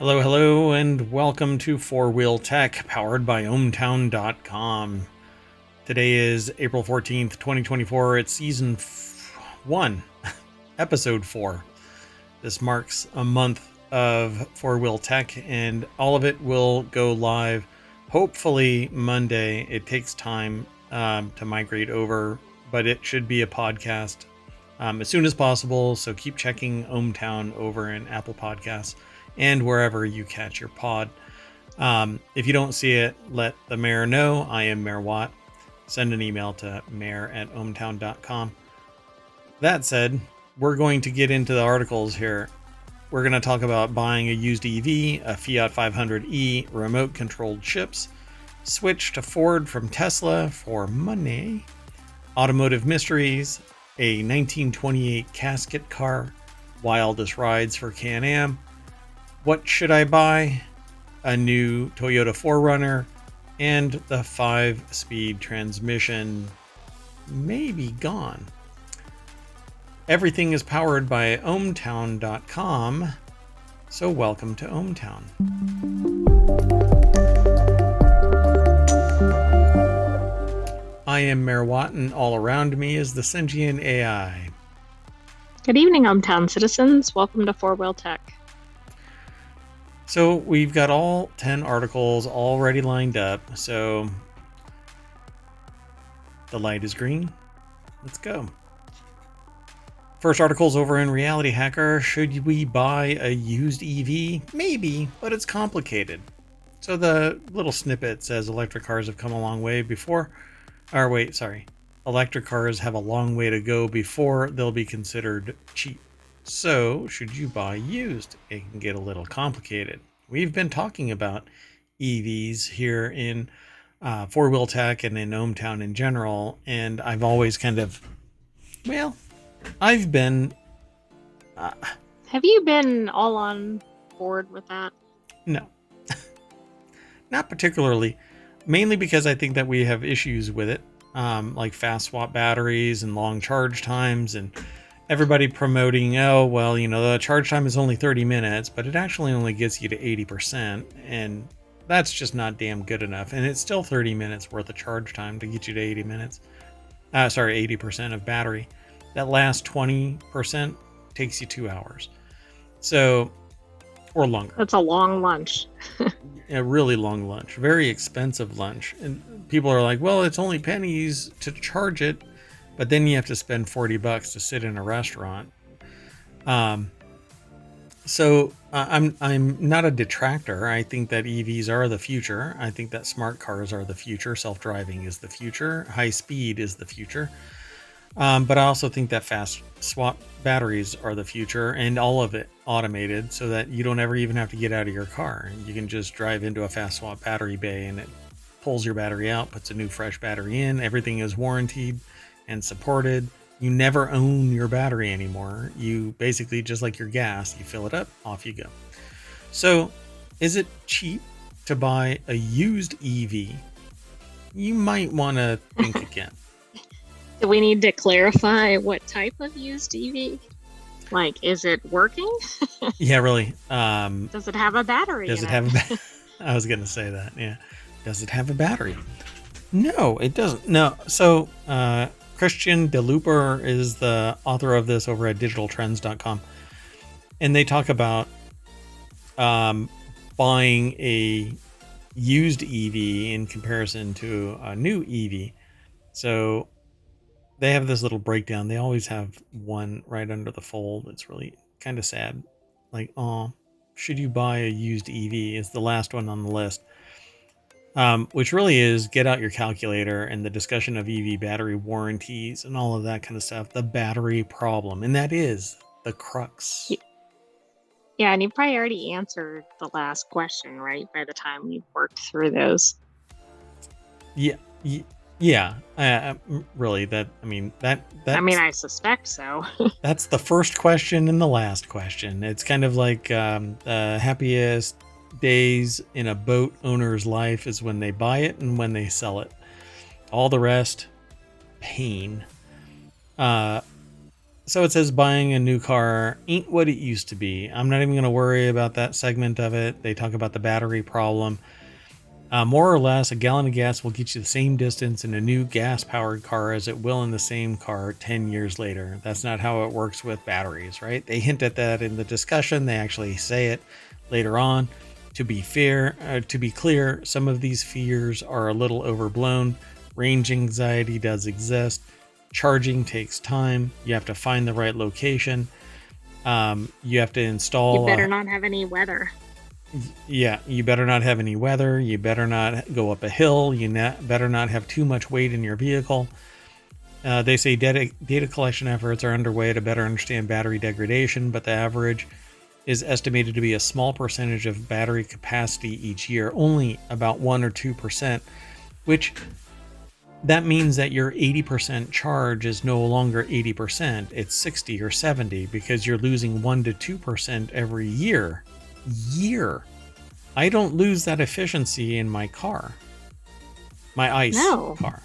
Hello, hello, and welcome to FourWheelTech, powered by ohmtown.com. Today is April 14th, 2024. It's season 1, episode 4. This marks a month of FourWheelTech, and all of it will go live hopefully Monday. It takes time to migrate over, but it should be a podcast as soon as possible. So keep checking ohmtown over in Apple Podcasts and wherever you catch your pod. If you don't see it, let the mayor know. I am Mayor Watt. Send an email to mayor@ohmtown.com. That said, we're going to get into the articles here. We're going to talk about buying a used EV, a Fiat 500e, remote controlled ships, switch to Ford from Tesla for money, Automotive Mysteries, a 1928 Casket Car, Wildest rides for Can-Am. What should I buy? A new Toyota 4Runner, and the 5-speed transmission may be gone. Everything is powered by ohmtown.com, so welcome to ohmtown. I am Mayor Watt, and all around me is the sentient AI. Good evening, ohmtown citizens. Welcome to FourWheelTech. So we've got all 10 articles already lined up. So the light is green. Let's go. First article's over in Reality Hacker. Should we buy a used EV? Maybe, but it's complicated. So the little snippet says electric cars have come a long way before. Electric cars have a long way to go before they'll be considered cheap. So, should you buy used? It can get a little complicated. We've been talking about EVs here in FourWheelTech and in ohmtown in general, and I've always I've been... Have you been all on board with that? No. Not particularly. Mainly because I think that we have issues with it, like fast swap batteries and long charge times, and everybody promoting, the charge time is only 30 minutes, but it actually only gets you to 80%, and that's just not damn good enough. And it's still 30 minutes worth of charge time to get you to 80% of battery. That last 20% takes you 2 hours. So, or longer. That's a long lunch. A really long lunch, very expensive lunch. And people are like, well, it's only pennies to charge it. But then you have to spend $40 to sit in a restaurant. So I'm not a detractor. I think that EVs are the future. I think that smart cars are the future. Self-driving is the future. High speed is the future. But I also think that fast swap batteries are the future, and all of it automated so that you don't ever even have to get out of your car. You can just drive into a fast swap battery bay and it pulls your battery out, puts a new fresh battery in. Everything is warranted and supported. You never own your battery anymore. You basically, just like your gas, you fill it up, off you go. So is it cheap to buy a used EV? You might want to think again. Do we need to clarify what type of used EV? Like, is it working? Yeah, really. Does it have a battery? I was going to say that. Yeah. Does it have a battery? No, it doesn't. No. So, Christian DeLooper is the author of this over at digitaltrends.com. And they talk about buying a used EV in comparison to a new EV. So they have this little breakdown. They always have one right under the fold. It's really kind of sad. Like, should you buy a used EV? Is the last one on the list. Which really is get out your calculator and the discussion of EV battery warranties and all of that kind of stuff. The battery problem. And that is the crux. Yeah, and you probably already answered the last question, right? By the time you've worked through those. Yeah. Really, I suspect so. That's the first question and the last question. It's kind of like the happiest days in a boat owner's life is when they buy it and when they sell it. All the rest, pain. So it says buying a new car ain't what it used to be. I'm not even going to worry about that segment of it. They talk about the battery problem. More or less, a gallon of gas will get you the same distance in a new gas-powered car as it will in the same car 10 years later. That's not how it works with batteries, right? They hint at that in the discussion. They actually say it later on. To be clear, some of these fears are a little overblown. Range anxiety does exist. Charging takes time. You have to find the right location. You have to install. You better not have any weather. Yeah, you better not have any weather. You better not go up a hill. Better not have too much weight in your vehicle. They say data collection efforts are underway to better understand battery degradation, but the average is estimated to be a small percentage of battery capacity each year, only about 1 or 2%, which that means that your 80% charge is no longer 80%, it's 60 or 70 because you're losing 1 to 2% every year. I don't lose that efficiency in my car. My ICE car.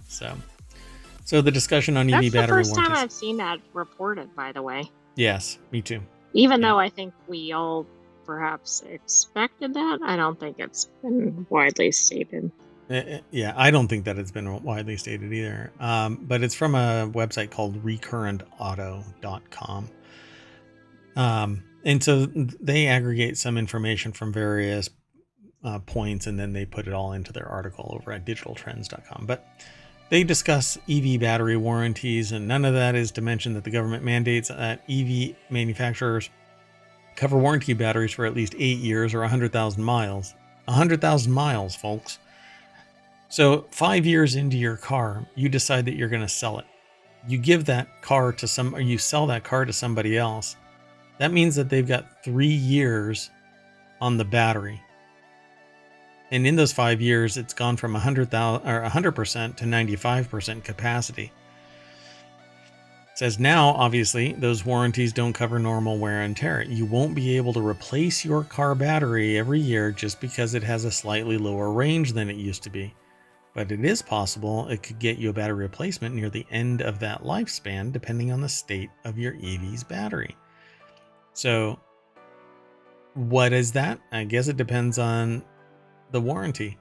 So the discussion on EV battery warranties. That's the first time I've seen that reported, by the way. Yes, me too. Even though I think we all perhaps expected that, I don't think it's been widely stated. Yeah, I don't think that it's been widely stated either. But it's from a website called recurrentauto.com. And so they aggregate some information from various points, and then they put it all into their article over at digitaltrends.com. But they discuss EV battery warranties, and none of that is to mention that the government mandates that EV manufacturers cover warranty batteries for at least 8 years or 100,000 miles. 100,000 miles, folks. So 5 years into your car, you decide that you're going to sell it. You give that car to or you sell that car to somebody else. That means that they've got 3 years on the battery. And in those 5 years, it's gone from 100% to 95% capacity. It says now, obviously, those warranties don't cover normal wear and tear. You won't be able to replace your car battery every year just because it has a slightly lower range than it used to be. But it is possible it could get you a battery replacement near the end of that lifespan, depending on the state of your EV's battery. So, what is that? I guess it depends on the warranty.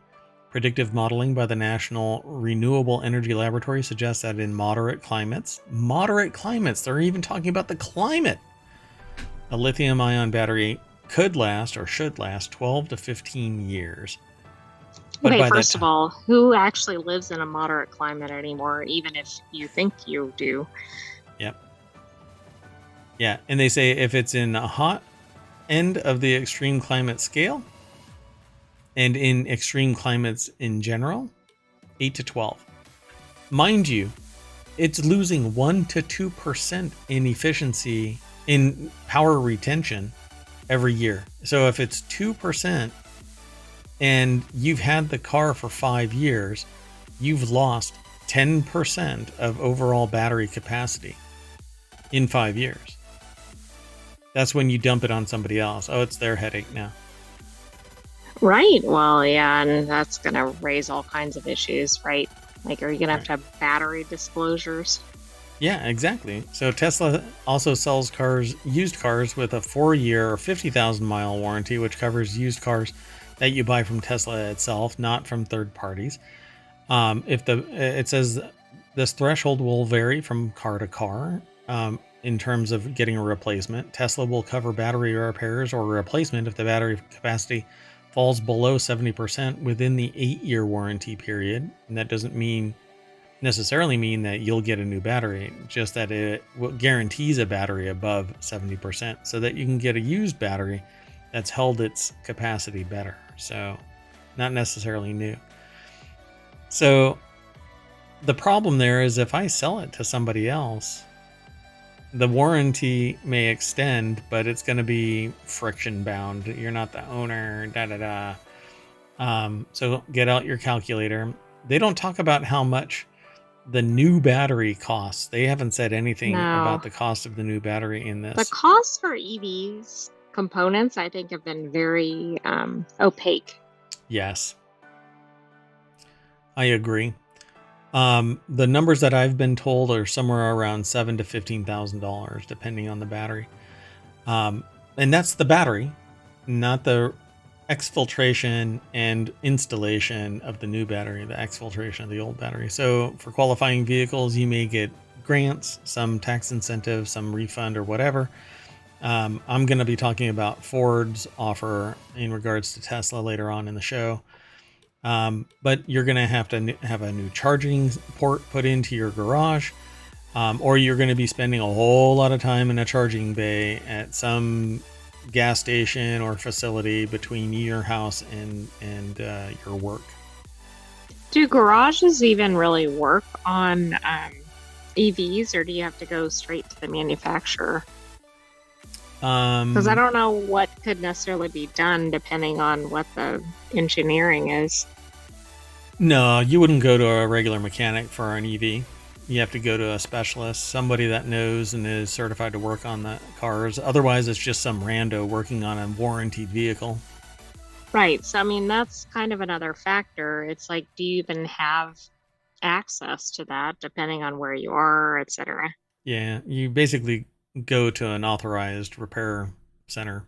Predictive modeling by the National Renewable Energy Laboratory suggests that in moderate climates, they're even talking about the climate, a lithium-ion battery could last or should last 12 to 15 years. But okay, first of all, who actually lives in a moderate climate anymore, even if you think you do? Yep. Yeah, and they say if it's in a hot end of the extreme climate scale, and in extreme climates in general, 8 to 12. Mind you, it's losing 1 to 2% in efficiency, in power retention every year. So if it's 2%, and you've had the car for 5 years, you've lost 10% of overall battery capacity in 5 years. That's when you dump it on somebody else. Oh, it's their headache now. Right. Well, yeah, and that's going to raise all kinds of issues, right? Like, are you going to have battery disclosures? Yeah, exactly. So Tesla also sells used cars with a 4-year or 50,000 mile warranty, which covers used cars that you buy from Tesla itself, not from third parties. It says this threshold will vary from car to car in terms of getting a replacement. Tesla will cover battery repairs or replacement if the battery capacity falls below 70% within the 8-year warranty period. And that doesn't necessarily mean that you'll get a new battery, just that it guarantees a battery above 70% so that you can get a used battery that's held its capacity better. So not necessarily new. So the problem there is if I sell it to somebody else, the warranty may extend, but it's going to be friction bound. You're not the owner, so get out your calculator. They don't talk about how much the new battery costs. They haven't said anything about the cost of the new battery in this. The costs for EVs components, I think, have been very opaque. Yes, I agree. The numbers that I've been told are somewhere around $7,000 to $15,000, depending on the battery. And that's the battery, not the exfiltration and installation of the new battery, the exfiltration of the old battery. So for qualifying vehicles, you may get grants, some tax incentive, some refund or whatever. I'm going to be talking about Ford's offer in regards to Tesla later on in the show. But you're going to have a new charging port put into your garage, or you're going to be spending a whole lot of time in a charging bay at some gas station or facility between your house and your work. Do garages even really work on EVs, or do you have to go straight to the manufacturer? Because I don't know what could necessarily be done depending on what the engineering is. No, you wouldn't go to a regular mechanic for an EV. You have to go to a specialist, somebody that knows and is certified to work on the cars. Otherwise, it's just some rando working on a warranted vehicle. Right. So, I mean, that's kind of another factor. It's like, do you even have access to that depending on where you are, etc.? Yeah, you basically go to an authorized repair center.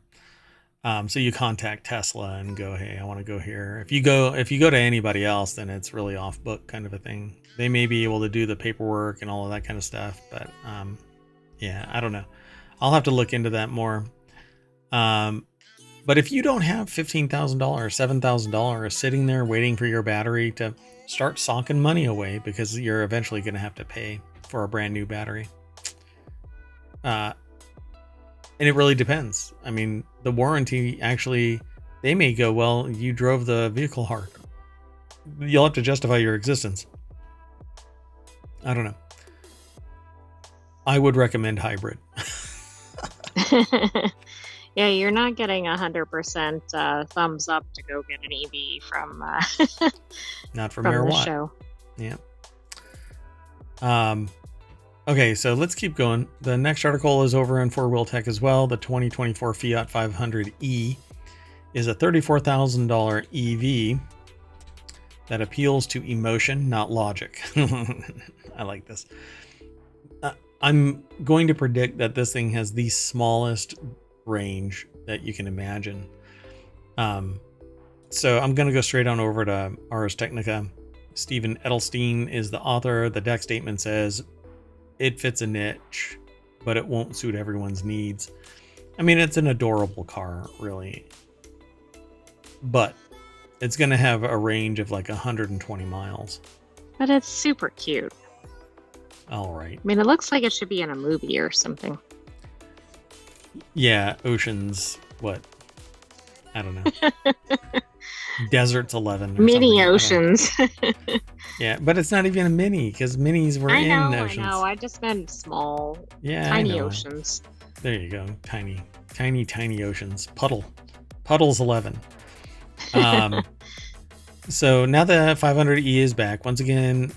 So you contact Tesla and go, hey, I want to go here. If you go to anybody else, then it's really off book kind of a thing. They may be able to do the paperwork and all of that kind of stuff, but yeah, I don't know. I'll have to look into that more. But if you don't have $15,000, $7,000 sitting there waiting for your battery to start socking money away, because you're eventually going to have to pay for a brand new battery. And it really depends. I mean, the warranty actually, they may go, well, you drove the vehicle hard. You'll have to justify your existence. I don't know. I would recommend hybrid. Yeah, you're not getting 100% thumbs up to go get an EV from not from the show. Yeah. Okay, so let's keep going. The next article is over in FourWheelTech as well. The 2024 Fiat 500e is a $34,000 EV that appeals to emotion, not logic. I like this. I'm going to predict that this thing has the smallest range that you can imagine. So I'm going to go straight on over to Ars Technica. Stephen Edelstein is the author. The deck statement says, it fits a niche, but it won't suit everyone's needs. I mean, it's an adorable car, really. But it's going to have a range of like 120 miles. But it's super cute. All right. I mean, it looks like it should be in a movie or something. Yeah, Oceans, what? I don't know. Deserts 11. Mini Oceans. Yeah, but it's not even a mini, because minis were in Oceans. I know. I just meant small, yeah, tiny oceans. There you go. Tiny oceans. Puddles 11. So now the 500e is back once again,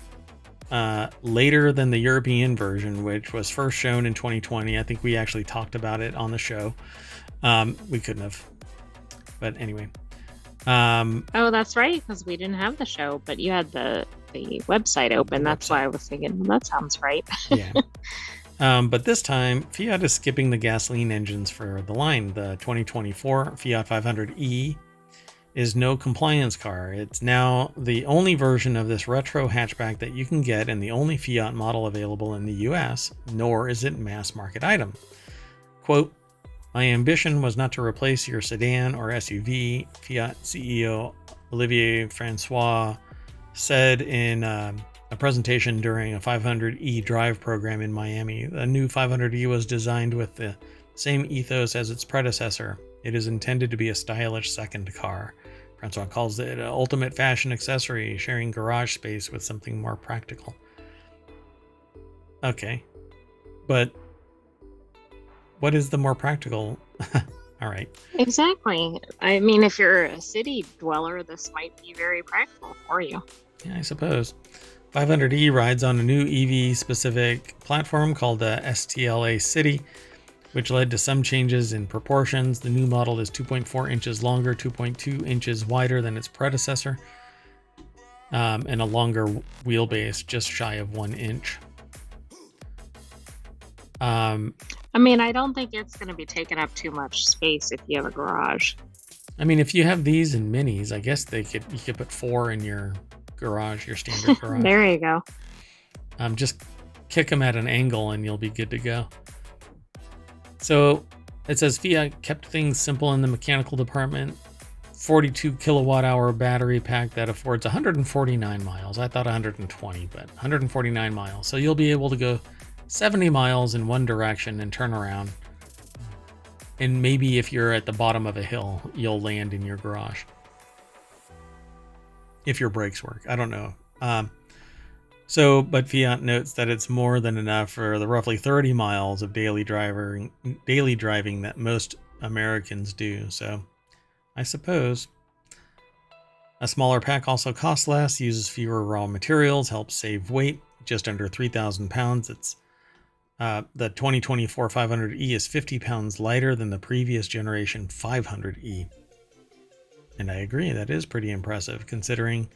later than the European version, which was first shown in 2020. I think we actually talked about it on the show. We couldn't have, but anyway. Oh, that's right, because we didn't have the show, but you had the website open. That's why I was thinking, well, that sounds right. Yeah. But this time, Fiat is skipping the gasoline engines for the line. The 2024 Fiat 500e is no compliance car. It's now the only version of this retro hatchback that you can get, and the only Fiat model available in the US, nor is it mass market item. Quote, my ambition was not to replace your sedan or SUV, Fiat CEO Olivier Francois said in a presentation during a 500e drive program in Miami. The new 500e was designed with the same ethos as its predecessor. It is intended to be a stylish second car. Francois calls it an ultimate fashion accessory, sharing garage space with something more practical. Okay, but what is the more practical? All right. Exactly. I mean, if you're a city dweller, this might be very practical for you. Yeah, I suppose. 500e rides on a new EV-specific platform called the STLA City, which led to some changes in proportions. The new model is 2.4 inches longer, 2.2 inches wider than its predecessor. and a longer wheelbase, just shy of 1 inch. I mean, I don't think it's going to be taking up too much space if you have a garage. I mean, if you have these in minis, I guess you could put 4 in your garage, your standard garage. There you go. Just kick them at an angle and you'll be good to go. So it says Fiat kept things simple in the mechanical department. 42 kilowatt hour battery pack that affords 149 miles. I thought 120, but 149 miles. So you'll be able to go 70 miles in one direction and turn around. And maybe if you're at the bottom of a hill, you'll land in your garage. If your brakes work. I don't know. But Fiat notes that it's more than enough for the roughly 30 miles of daily driving that most Americans do. So I suppose a smaller pack also costs less, uses fewer raw materials, helps save weight, just under 3,000 pounds. It's the 2024 500e is 50 pounds lighter than the previous generation 500e. And I agree, that is pretty impressive considering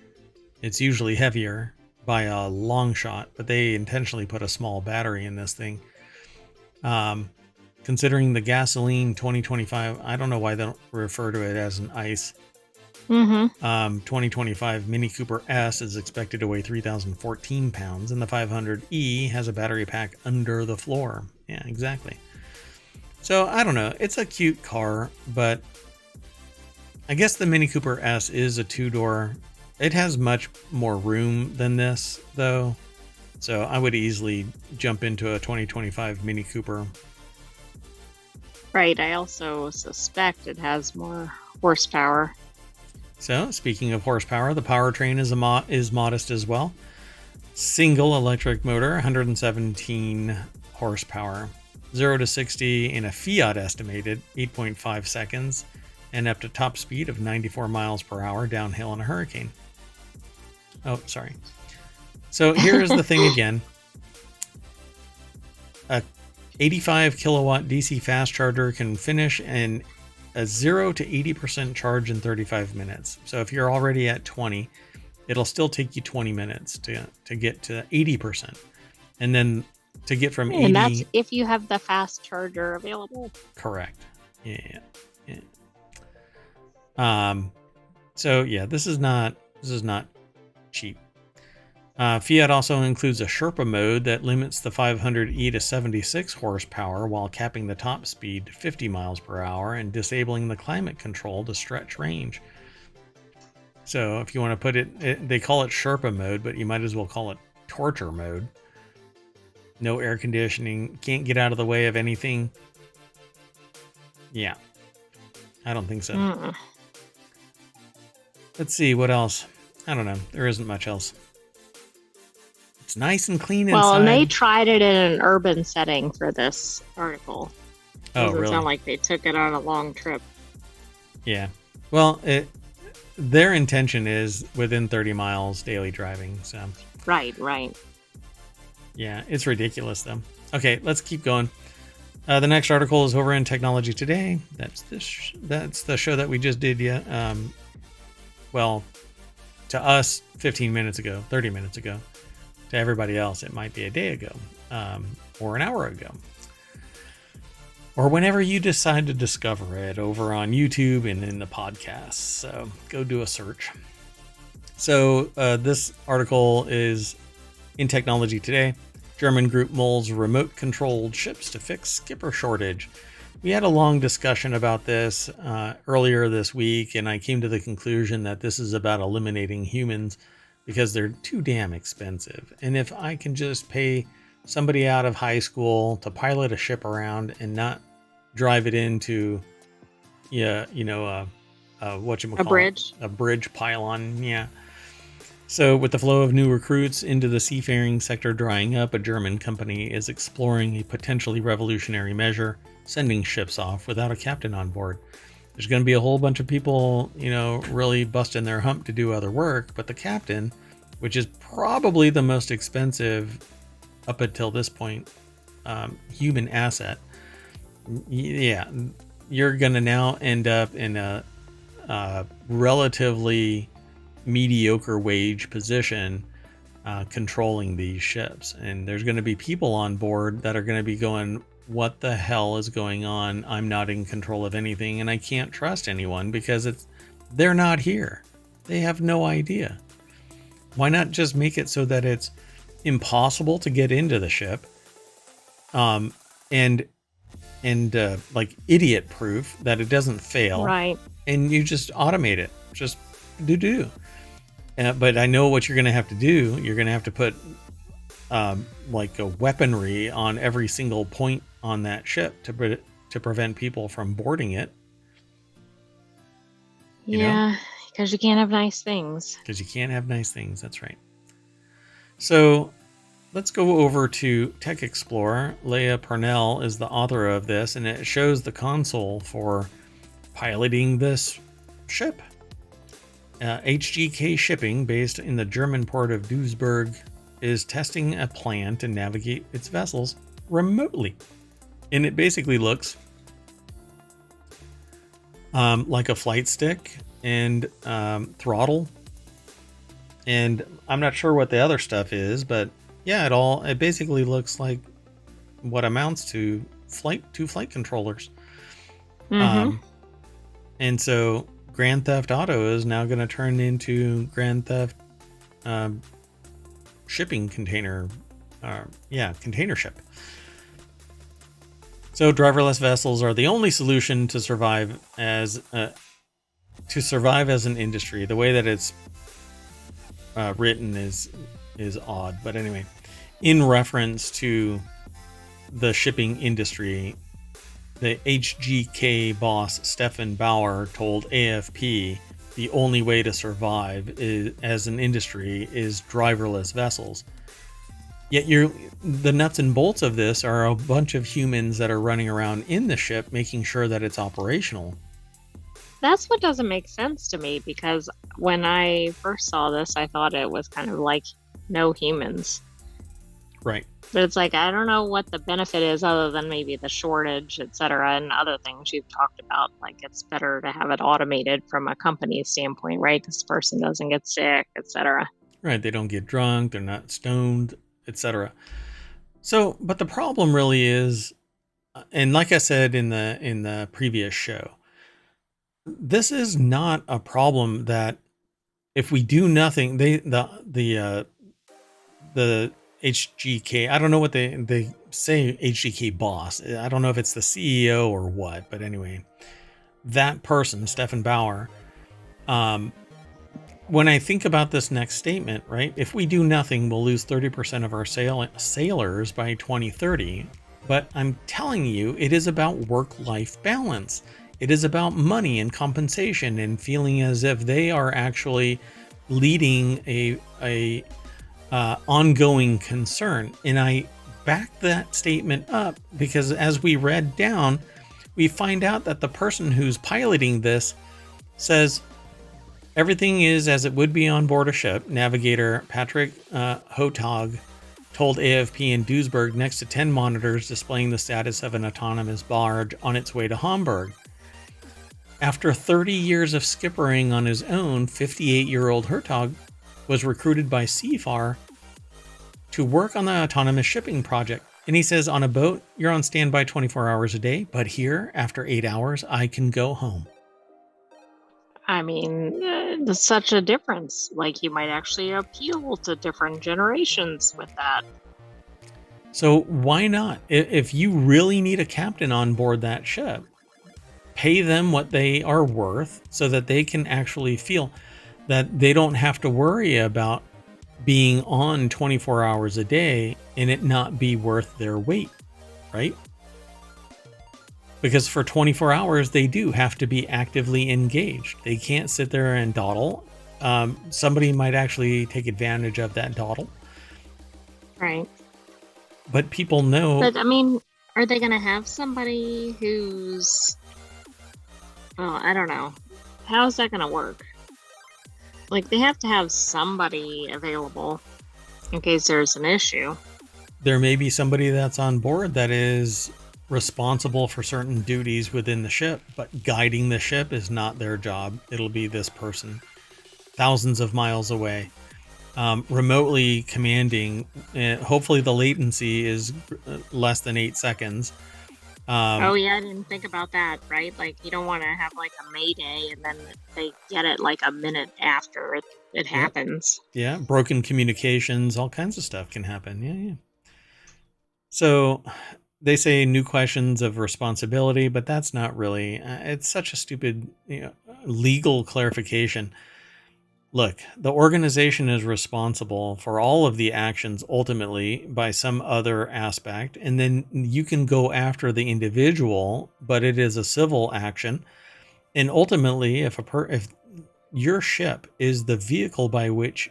it's usually heavier by a long shot, but they intentionally put a small battery in this thing. Considering the gasoline 2025, I don't know why they don't refer to it as an ICE. 2025 Mini Cooper S is expected to weigh 3,014 pounds, and the 500e has a battery pack under the floor. Yeah, exactly. So I don't know. It's a cute car, but I guess the Mini Cooper S is a 2-door. It has much more room than this, though. So I would easily jump into a 2025 Mini Cooper. Right. I also suspect it has more horsepower. So, speaking of horsepower, the powertrain is modest as well. Single electric motor, 117 horsepower. 0 to 60 in a Fiat estimated 8.5 seconds, and up to top speed of 94 miles per hour downhill in a hurricane. Oh, sorry. So here's the thing again. A 85 kilowatt DC fast charger can finish in a 0 to 80% charge in 35 minutes. So if you're already at 20, it'll still take you 20 minutes to get to 80%. And then to get from 80... And that's if you have the fast charger available. Correct. Yeah. So yeah, this is not cheap. Fiat also includes a Sherpa mode that limits the 500e to 76 horsepower while capping the top speed to 50 miles per hour and disabling the climate control to stretch range. So if you want to put it, they call it Sherpa mode, but you might as well call it torture mode. No air conditioning, can't get out of the way of anything. Yeah, I don't think so. Let's see, what else? I don't know. There isn't much else. It's nice and clean inside. Well, and they tried it in an urban setting for this article. Oh, really? It sound like they took it on a long trip. Yeah. Well, their intention is within 30 miles daily driving. So. Right. Yeah, it's ridiculous, though. Okay, let's keep going. The next article is over in Technology Today. That's the show that we just did. Yeah. Well, to us, 15 minutes ago, 30 minutes ago. To everybody else, it might be a day ago, or an hour ago, or whenever you decide to discover it over on YouTube and in the podcast. So go do a search. So this article is in Technology Today. German group molds remote-controlled ships to fix skipper shortage. We had a long discussion about this earlier this week, and I came to the conclusion that this is about eliminating humans because they're too damn expensive. And if I can just pay somebody out of high school to pilot a ship around and not drive it into, a bridge pylon, yeah. So with the flow of new recruits into the seafaring sector drying up, a German company is exploring a potentially revolutionary measure, sending ships off without a captain on board. There's going to be a whole bunch of people, really busting their hump to do other work, but the captain, which is probably the most expensive up until this point, human asset, yeah, you're going to now end up in a relatively mediocre wage position controlling these ships. And there's going to be people on board that are going to be going, what the hell is going on? I'm not in control of anything, and I can't trust anyone because they're not here. They have no idea. Why not just make it so that it's impossible to get into the ship, and like idiot proof that it doesn't fail, right? And you just automate it, just do. But I know what you're going to have to do. You're going to have to put like a weaponry on every single point on that ship to prevent people from boarding it. Yeah, because you can't have nice things. Because you can't have nice things. That's right. So let's go over to Tech Explorer. Leah Parnell is the author of this, and it shows the console for piloting this ship. HGK Shipping, based in the German port of Duisburg, is testing a plan to navigate its vessels remotely. And it basically looks like a flight stick and throttle. And I'm not sure what the other stuff is, but yeah, it basically looks like what amounts to two flight controllers. Mm-hmm. And so Grand Theft Auto is now going to turn into Grand Theft shipping container. Container ship. So driverless vessels are the only solution to survive as an industry. The way that it's written is odd, but anyway, in reference to the shipping industry, the HGK boss Stefan Bauer told AFP the only way to survive as an industry is driverless vessels. Yet the nuts and bolts of this are a bunch of humans that are running around in the ship making sure that it's operational. That's what doesn't make sense to me, because when I first saw this, I thought it was kind of like no humans. Right. But it's like, I don't know what the benefit is other than maybe the shortage, etc., and other things you've talked about. Like, it's better to have it automated from a company standpoint, right? Because the person doesn't get sick, etc. Right. They don't get drunk. They're not stoned, etc. So, but the problem really is, and like I said in the previous show, this is not a problem that if we do nothing, the HGK, I don't know what they say, HGK boss. I don't know if it's the CEO or what, but anyway, that person, Stefan Bauer, when I think about this next statement, right? If we do nothing, we'll lose 30% of our sailors by 2030. But I'm telling you, it is about work-life balance. It is about money and compensation and feeling as if they are actually leading a ongoing concern. And I back that statement up because as we read down, we find out that the person who's piloting this says everything is as it would be on board a ship. Navigator Patrick Hotog told AFP in Duisburg next to 10 monitors displaying the status of an autonomous barge on its way to Hamburg. After 30 years of skippering on his own, 58-year-old Hertog was recruited by CFAR to work on the autonomous shipping project. And he says, on a boat, you're on standby 24 hours a day, but here, after 8 hours, I can go home. I mean, there's such a difference. Like, you might actually appeal to different generations with that. So why not? If you really need a captain on board that ship, pay them what they are worth so that they can actually feel that they don't have to worry about being on 24 hours a day and it not be worth their weight, right? Because for 24 hours, they do have to be actively engaged. They can't sit there and dawdle. Somebody might actually take advantage of that dawdle. Right. But people know... But, I mean, are they going to have somebody who's... Well, I don't know. How is that going to work? Like, they have to have somebody available in case there's an issue. There may be somebody that's on board that is responsible for certain duties within the ship, but guiding the ship is not their job. It'll be this person thousands of miles away, remotely commanding. Hopefully the latency is less than 8 seconds. Oh yeah, I didn't think about that, right? Like you don't want to have like a Mayday and then they get it like a minute after it Yep. happens. Yeah. Broken communications, all kinds of stuff can happen. Yeah. Yeah. So they say new questions of responsibility, but that's not really, it's such a stupid, legal clarification. Look, the organization is responsible for all of the actions ultimately by some other aspect, and then you can go after the individual, but it is a civil action. And ultimately, if your ship is the vehicle by which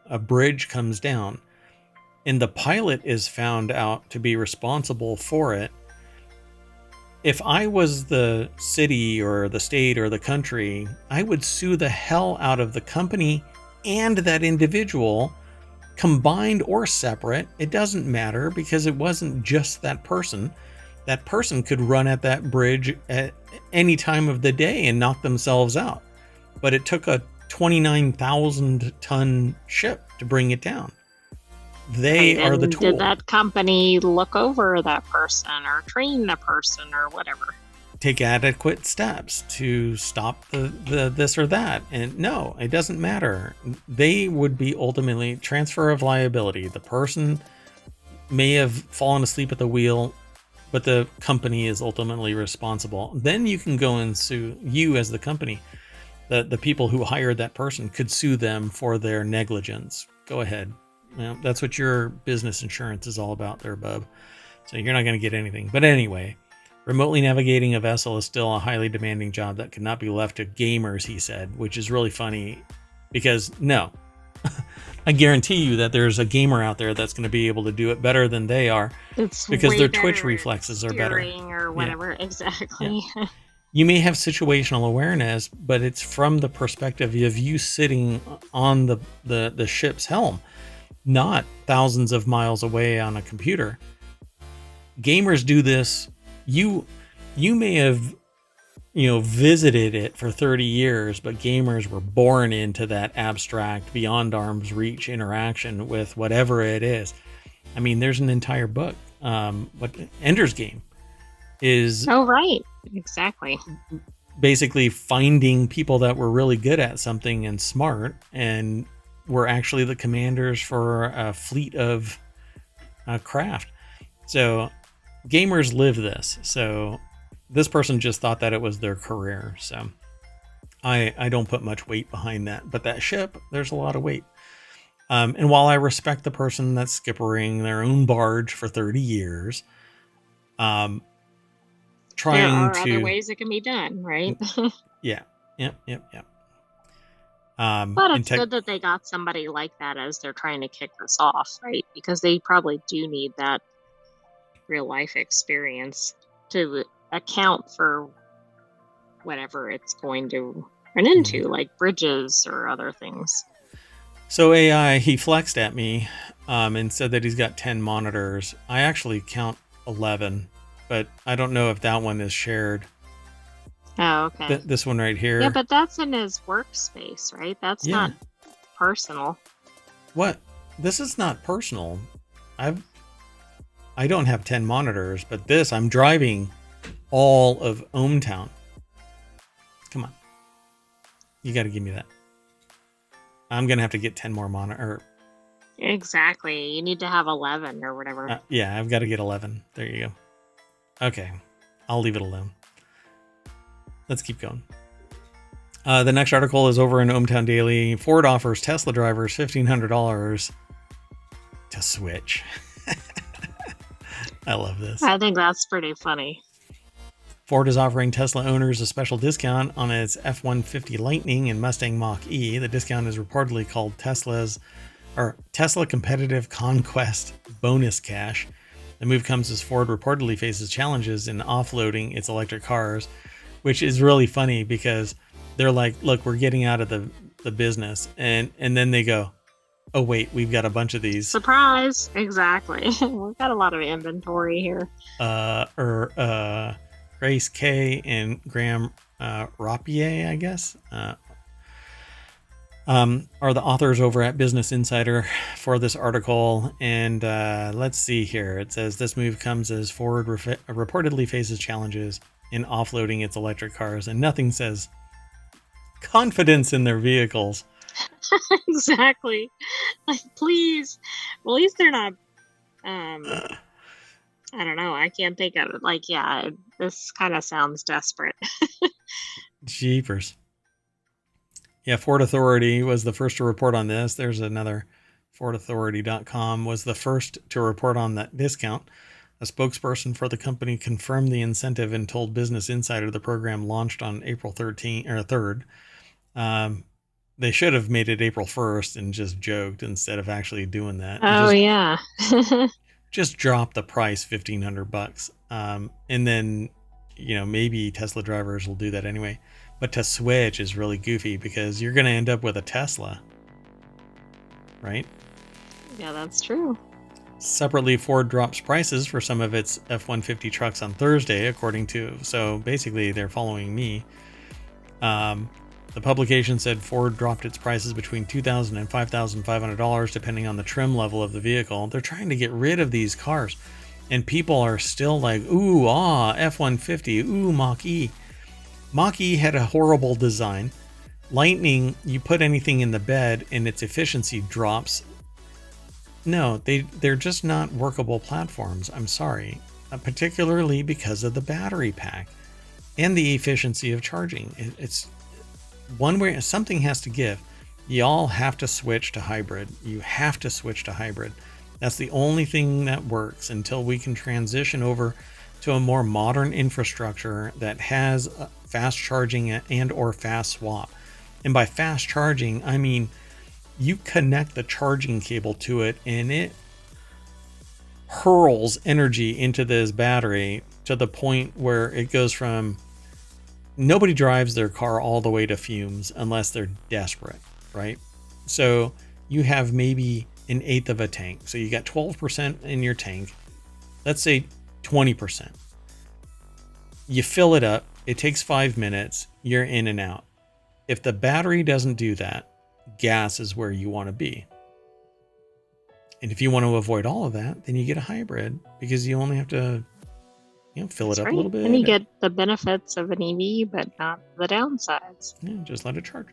a bridge comes down, and the pilot is found out to be responsible for it, if I was the city or the state or the country, I would sue the hell out of the company and that individual, combined or separate. It doesn't matter because it wasn't just that person. That person could run at that bridge at any time of the day and knock themselves out. But it took a 29,000 ton ship to bring it down. They Right. are the And did tool. that company look over that person or train the person or whatever? Take adequate steps to stop the this or that. And no, it doesn't matter. They would be ultimately transfer of liability. The person may have fallen asleep at the wheel, but the company is ultimately responsible. Then you can go and sue you as the company. The people who hired that person could sue them for their negligence. Go ahead. Well, that's what your business insurance is all about there, bub. So you're not going to get anything. But anyway, remotely navigating a vessel is still a highly demanding job that cannot be left to gamers, he said, which is really funny because no, I guarantee you that there's a gamer out there that's going to be able to do it better than they are It's because way their Twitch better at reflexes are better. steering or Yeah. whatever. Yeah. Exactly. You may have situational awareness, but it's from the perspective of you sitting on the ship's helm, not thousands of miles away on a computer. Gamers do this. You may have visited it for 30 years, but gamers were born into that abstract, beyond arm's reach interaction with whatever it is. I mean, there's an entire book. What Ender's Game is Oh, right. Exactly. basically finding people that were really good at something and smart and were actually the commanders for a fleet of craft. So gamers live this. So this person just thought that it was their career. So I don't put much weight behind that. But that ship, there's a lot of weight. And while I respect the person that's skippering their own barge for 30 years, There trying are other to, ways it can be done, right? yeah, yep. But In it's tech, good that they got somebody like that as they're trying to kick this off, right? Because they probably do need that real life experience to account for whatever it's going to run into, like bridges or other things. So AI, he flexed at me and said that he's got 10 monitors. I actually count 11, but I don't know if that one is shared. Oh, okay. This one right Yeah, here. but that's in his workspace, right? That's Yeah. not personal. What? This is not personal. I don't have 10 monitors, but this, I'm driving all of ohmTown. Come on. You got to give me that. I'm going to have to get 10 more monitors. Exactly. You need to have 11 or whatever. Yeah, I've got to get 11. There you go. Okay. I'll leave it alone. Let's keep going. The next article is over in ohmTown Daily. Ford offers Tesla drivers $1,500 to switch. I love this. I think that's pretty funny. Ford is offering Tesla owners a special discount on its F-150 Lightning and Mustang Mach-E. The discount is reportedly called Tesla Competitive Conquest Bonus Cash. The move comes as Ford reportedly faces challenges in offloading its electric cars, which is really funny because they're like, look, we're getting out of the business. And then they go, oh, wait, we've got a bunch of these. Surprise. Exactly. We've got a lot of inventory here. Grace K and Graham Rapier, I guess. are the authors over at Business Insider for this article. And let's see here. It says this move comes as Ford reportedly faces challenges in offloading its electric cars, and nothing says confidence in their vehicles. Exactly. Like, please. Well, at least they're not. I don't know. I can't think of it. Like, yeah, this kind of sounds desperate. Jeepers. Yeah, Ford Authority was the first to report on this. There's another. FordAuthority.com was the first to report on that discount. A spokesperson for the company confirmed the incentive and told Business Insider the program launched on April 13th or 3rd. They should have made it April 1st and just joked instead of actually doing that. Oh, yeah. Just drop the price $1,500. And then, maybe Tesla drivers will do that anyway. But to switch is really goofy because you're going to end up with a Tesla, right? Yeah, that's true. Separately, Ford drops prices for some of its F-150 trucks on Thursday, so basically they're following me. The publication said Ford dropped its prices between $2,000 and $5,500 depending on the trim level of the vehicle. They're trying to get rid of these cars, and people are still like, ooh, F-150, ooh, Mach-E. Mach-E had a horrible design. Lightning, you put anything in the bed and its efficiency drops. No, they're just not workable platforms. I'm sorry. Particularly because of the battery pack and the efficiency of charging. It's one way something has to give. Y'all have to switch to hybrid. You have to switch to hybrid. That's the only thing that works until we can transition over to a more modern infrastructure that has fast charging and or fast swap. And by fast charging, I mean you connect the charging cable to it and it hurls energy into this battery to the point where it goes from nobody drives their car all the way to fumes unless they're desperate, right? So you have maybe an eighth of a tank. So you got 12% in your tank. Let's say 20%. You fill it up. It takes 5 minutes. You're in and out. If the battery doesn't do that, gas is where you want to be. And if you want to avoid all of that, then you get a hybrid because you only have to fill it up a little bit. And you get the benefits of an EV, but not the downsides. Yeah, just let it charge.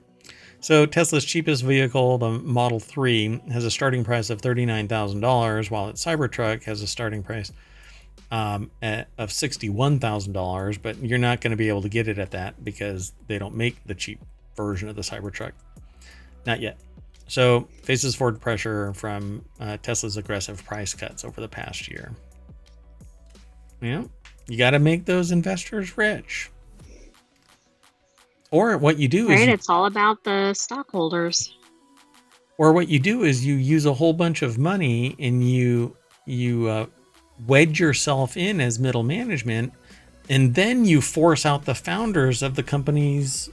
So Tesla's cheapest vehicle, the Model 3, has a starting price of $39,000, while its Cybertruck has a starting price of $61,000. But you're not going to be able to get it at that because they don't make the cheap version of the Cybertruck. Not yet. So faces forward pressure from Tesla's aggressive price cuts over the past year. Yeah. You got to make those investors rich. Or what you do is... it's all about the stockholders. Or what you do is you use a whole bunch of money and you wedge yourself in as middle management, and then you force out the founders of the company's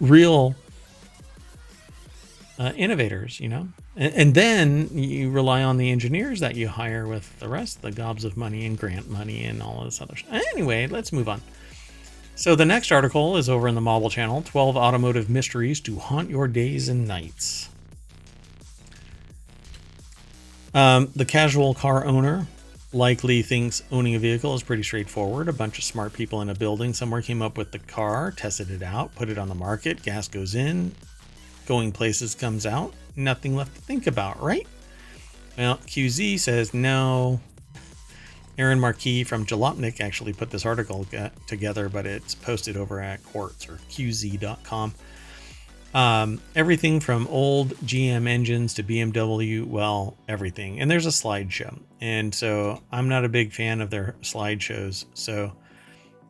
real innovators, and then you rely on the engineers that you hire with the rest of the gobs of money and grant money and all of this other stuff. Anyway, let's move on. So the next article is over in the Mobile Channel, 12 Automotive Mysteries to Haunt Your Days and Nights. The casual car owner likely thinks owning a vehicle is pretty straightforward. A bunch of smart people in a building somewhere came up with the car, tested it out, put it on the market, gas goes in, going places comes out, nothing left to think about, right? Well, QZ says no. Aaron Marquis from Jalopnik actually put this article together, but it's posted over at Quartz or QZ.com. Everything from old GM engines to BMW, well, everything. And there's a slideshow. And so I'm not a big fan of their slideshows. So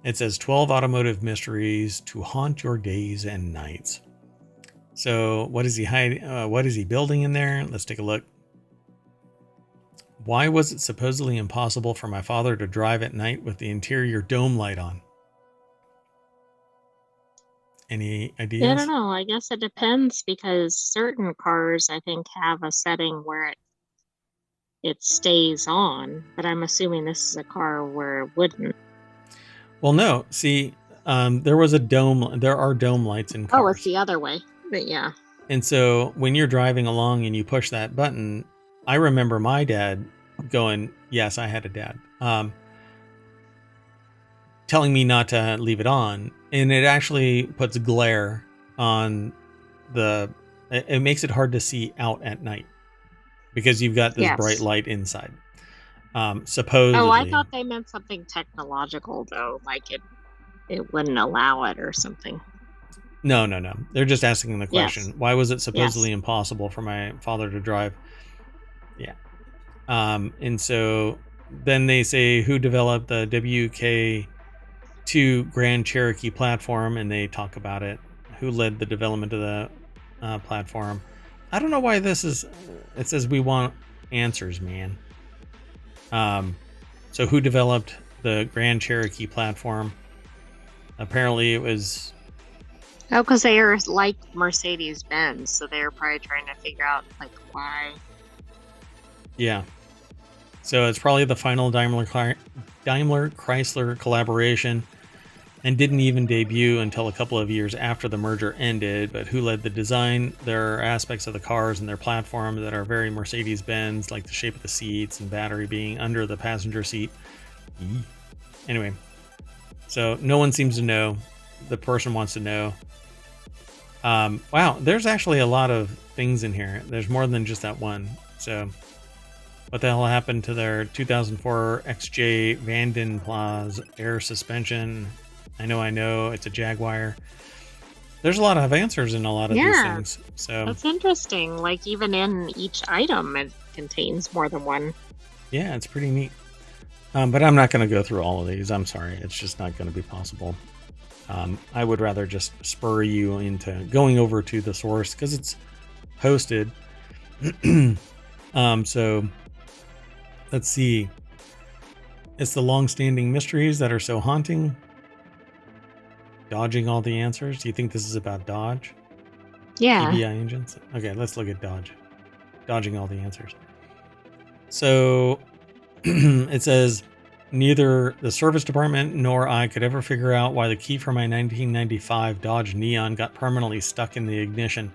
it says 12 automotive mysteries to haunt your days and nights. So what is he hiding? What is he building in there? Let's take a look. Why was it supposedly impossible for my father to drive at night with the interior dome light on? Any ideas? I don't know. I guess it depends because certain cars, I think, have a setting where it stays on, but I'm assuming this is a car where it wouldn't. Well, no. See, there was a dome. There are dome lights in cars. Oh, it's the other way. But yeah. And so when you're driving along and you push that button, I remember my dad going, yes, I had a dad, telling me not to leave it on. And it actually puts glare on it makes it hard to see out at night because you've got this bright Yes. light inside. Oh, I Supposedly. thought they meant something technological though, like it wouldn't allow it or something. No. They're just asking the Yes. question. Why was it Yes. supposedly impossible for my father to drive? Yeah. And so then they say who developed the WK2 Grand Cherokee platform, and they talk about it. Who led the development of the platform? I don't know why this is. It says we want answers, man. So who developed the Grand Cherokee platform? Apparently, it was. Oh, because they are like Mercedes Benz, so they're probably trying to figure out like why. Yeah. So it's probably the final Daimler Chrysler collaboration, and didn't even debut until a couple of years after the merger ended. But who led the design? There are aspects of the cars and their platform that are very Mercedes-Benz, like the shape of the seats and battery being under the passenger seat. Anyway, so no one seems to know. The person wants to know. Wow, there's actually a lot of things in here. There's more than just that one. So what the hell happened to their 2004 XJ Vanden Plas air suspension? I know, it's a Jaguar. There's a lot of answers in a lot of these Yeah, things. So that's interesting. Like even in each item, it contains more than one. yeah, it's pretty neat. But I'm not going to go through all of these. I'm sorry. It's just not going to be possible. I would rather just spur you into going over to the source because it's posted. So let's see. It's the long-standing mysteries that are so haunting. Dodging all the answers. Do you think this is about Dodge? Yeah. TBI engines? Okay, let's look at Dodge. Dodging all the answers. So it says, neither the service department nor I could ever figure out why the key for my 1995 Dodge Neon got permanently stuck in the ignition.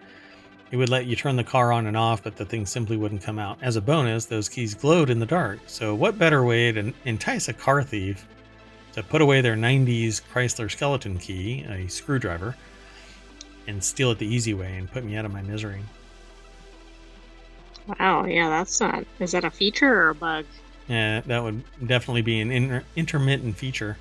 It would let you turn the car on and off, but the thing simply wouldn't come out. As a bonus, those keys glowed in the dark. So what better way to entice a car thief to put away their 90s Chrysler skeleton key, a screwdriver, and steal it the easy way and put me out of my misery? Wow. Yeah, that's not. Is that a feature or a bug? Yeah, that would definitely be an intermittent feature.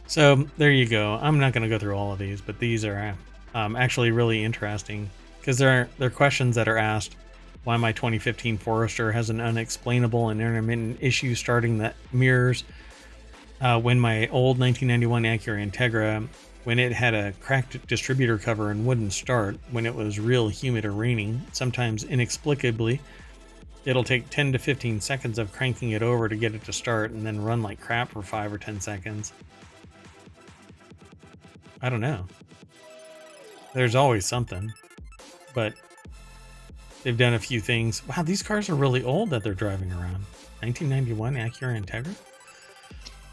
So there you go. I'm not going to go through all of these, but these are actually really interesting because they're questions that are asked. Why my 2015 Forester has an unexplainable and intermittent issue starting the mirrors. When my old 1991 Acura Integra, when it had a cracked distributor cover and wouldn't start when it was real humid or raining, sometimes inexplicably, it'll take 10 to 15 seconds of cranking it over to get it to start and then run like crap for 5 or 10 seconds. I don't know. There's always something, but they've done a few things. Wow, these cars are really old that they're driving around. 1991 Acura Integra?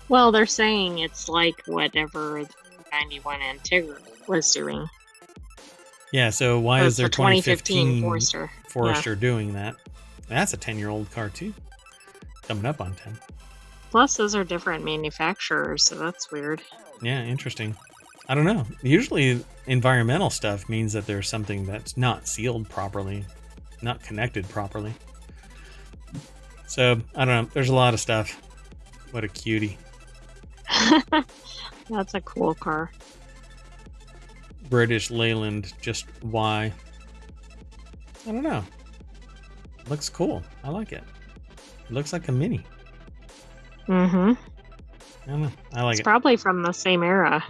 Well, they're saying it's like whatever the 91 Integra was doing. Yeah, so why Or is it's their a 2015 2015 Forester. Forester doing that? That's a 10-year-old car too. Coming up on 10. Plus, those are different manufacturers, so that's weird. Yeah, interesting. I don't know. Usually environmental stuff means that there's something that's not sealed properly, not connected properly. So, I don't know. There's a lot of stuff. What a cutie. That's a cool car. British Leyland, just why? I don't know. Looks cool. I like it. It looks like a Mini. Mm-hmm. I don't know. I like It's it. probably from the same era.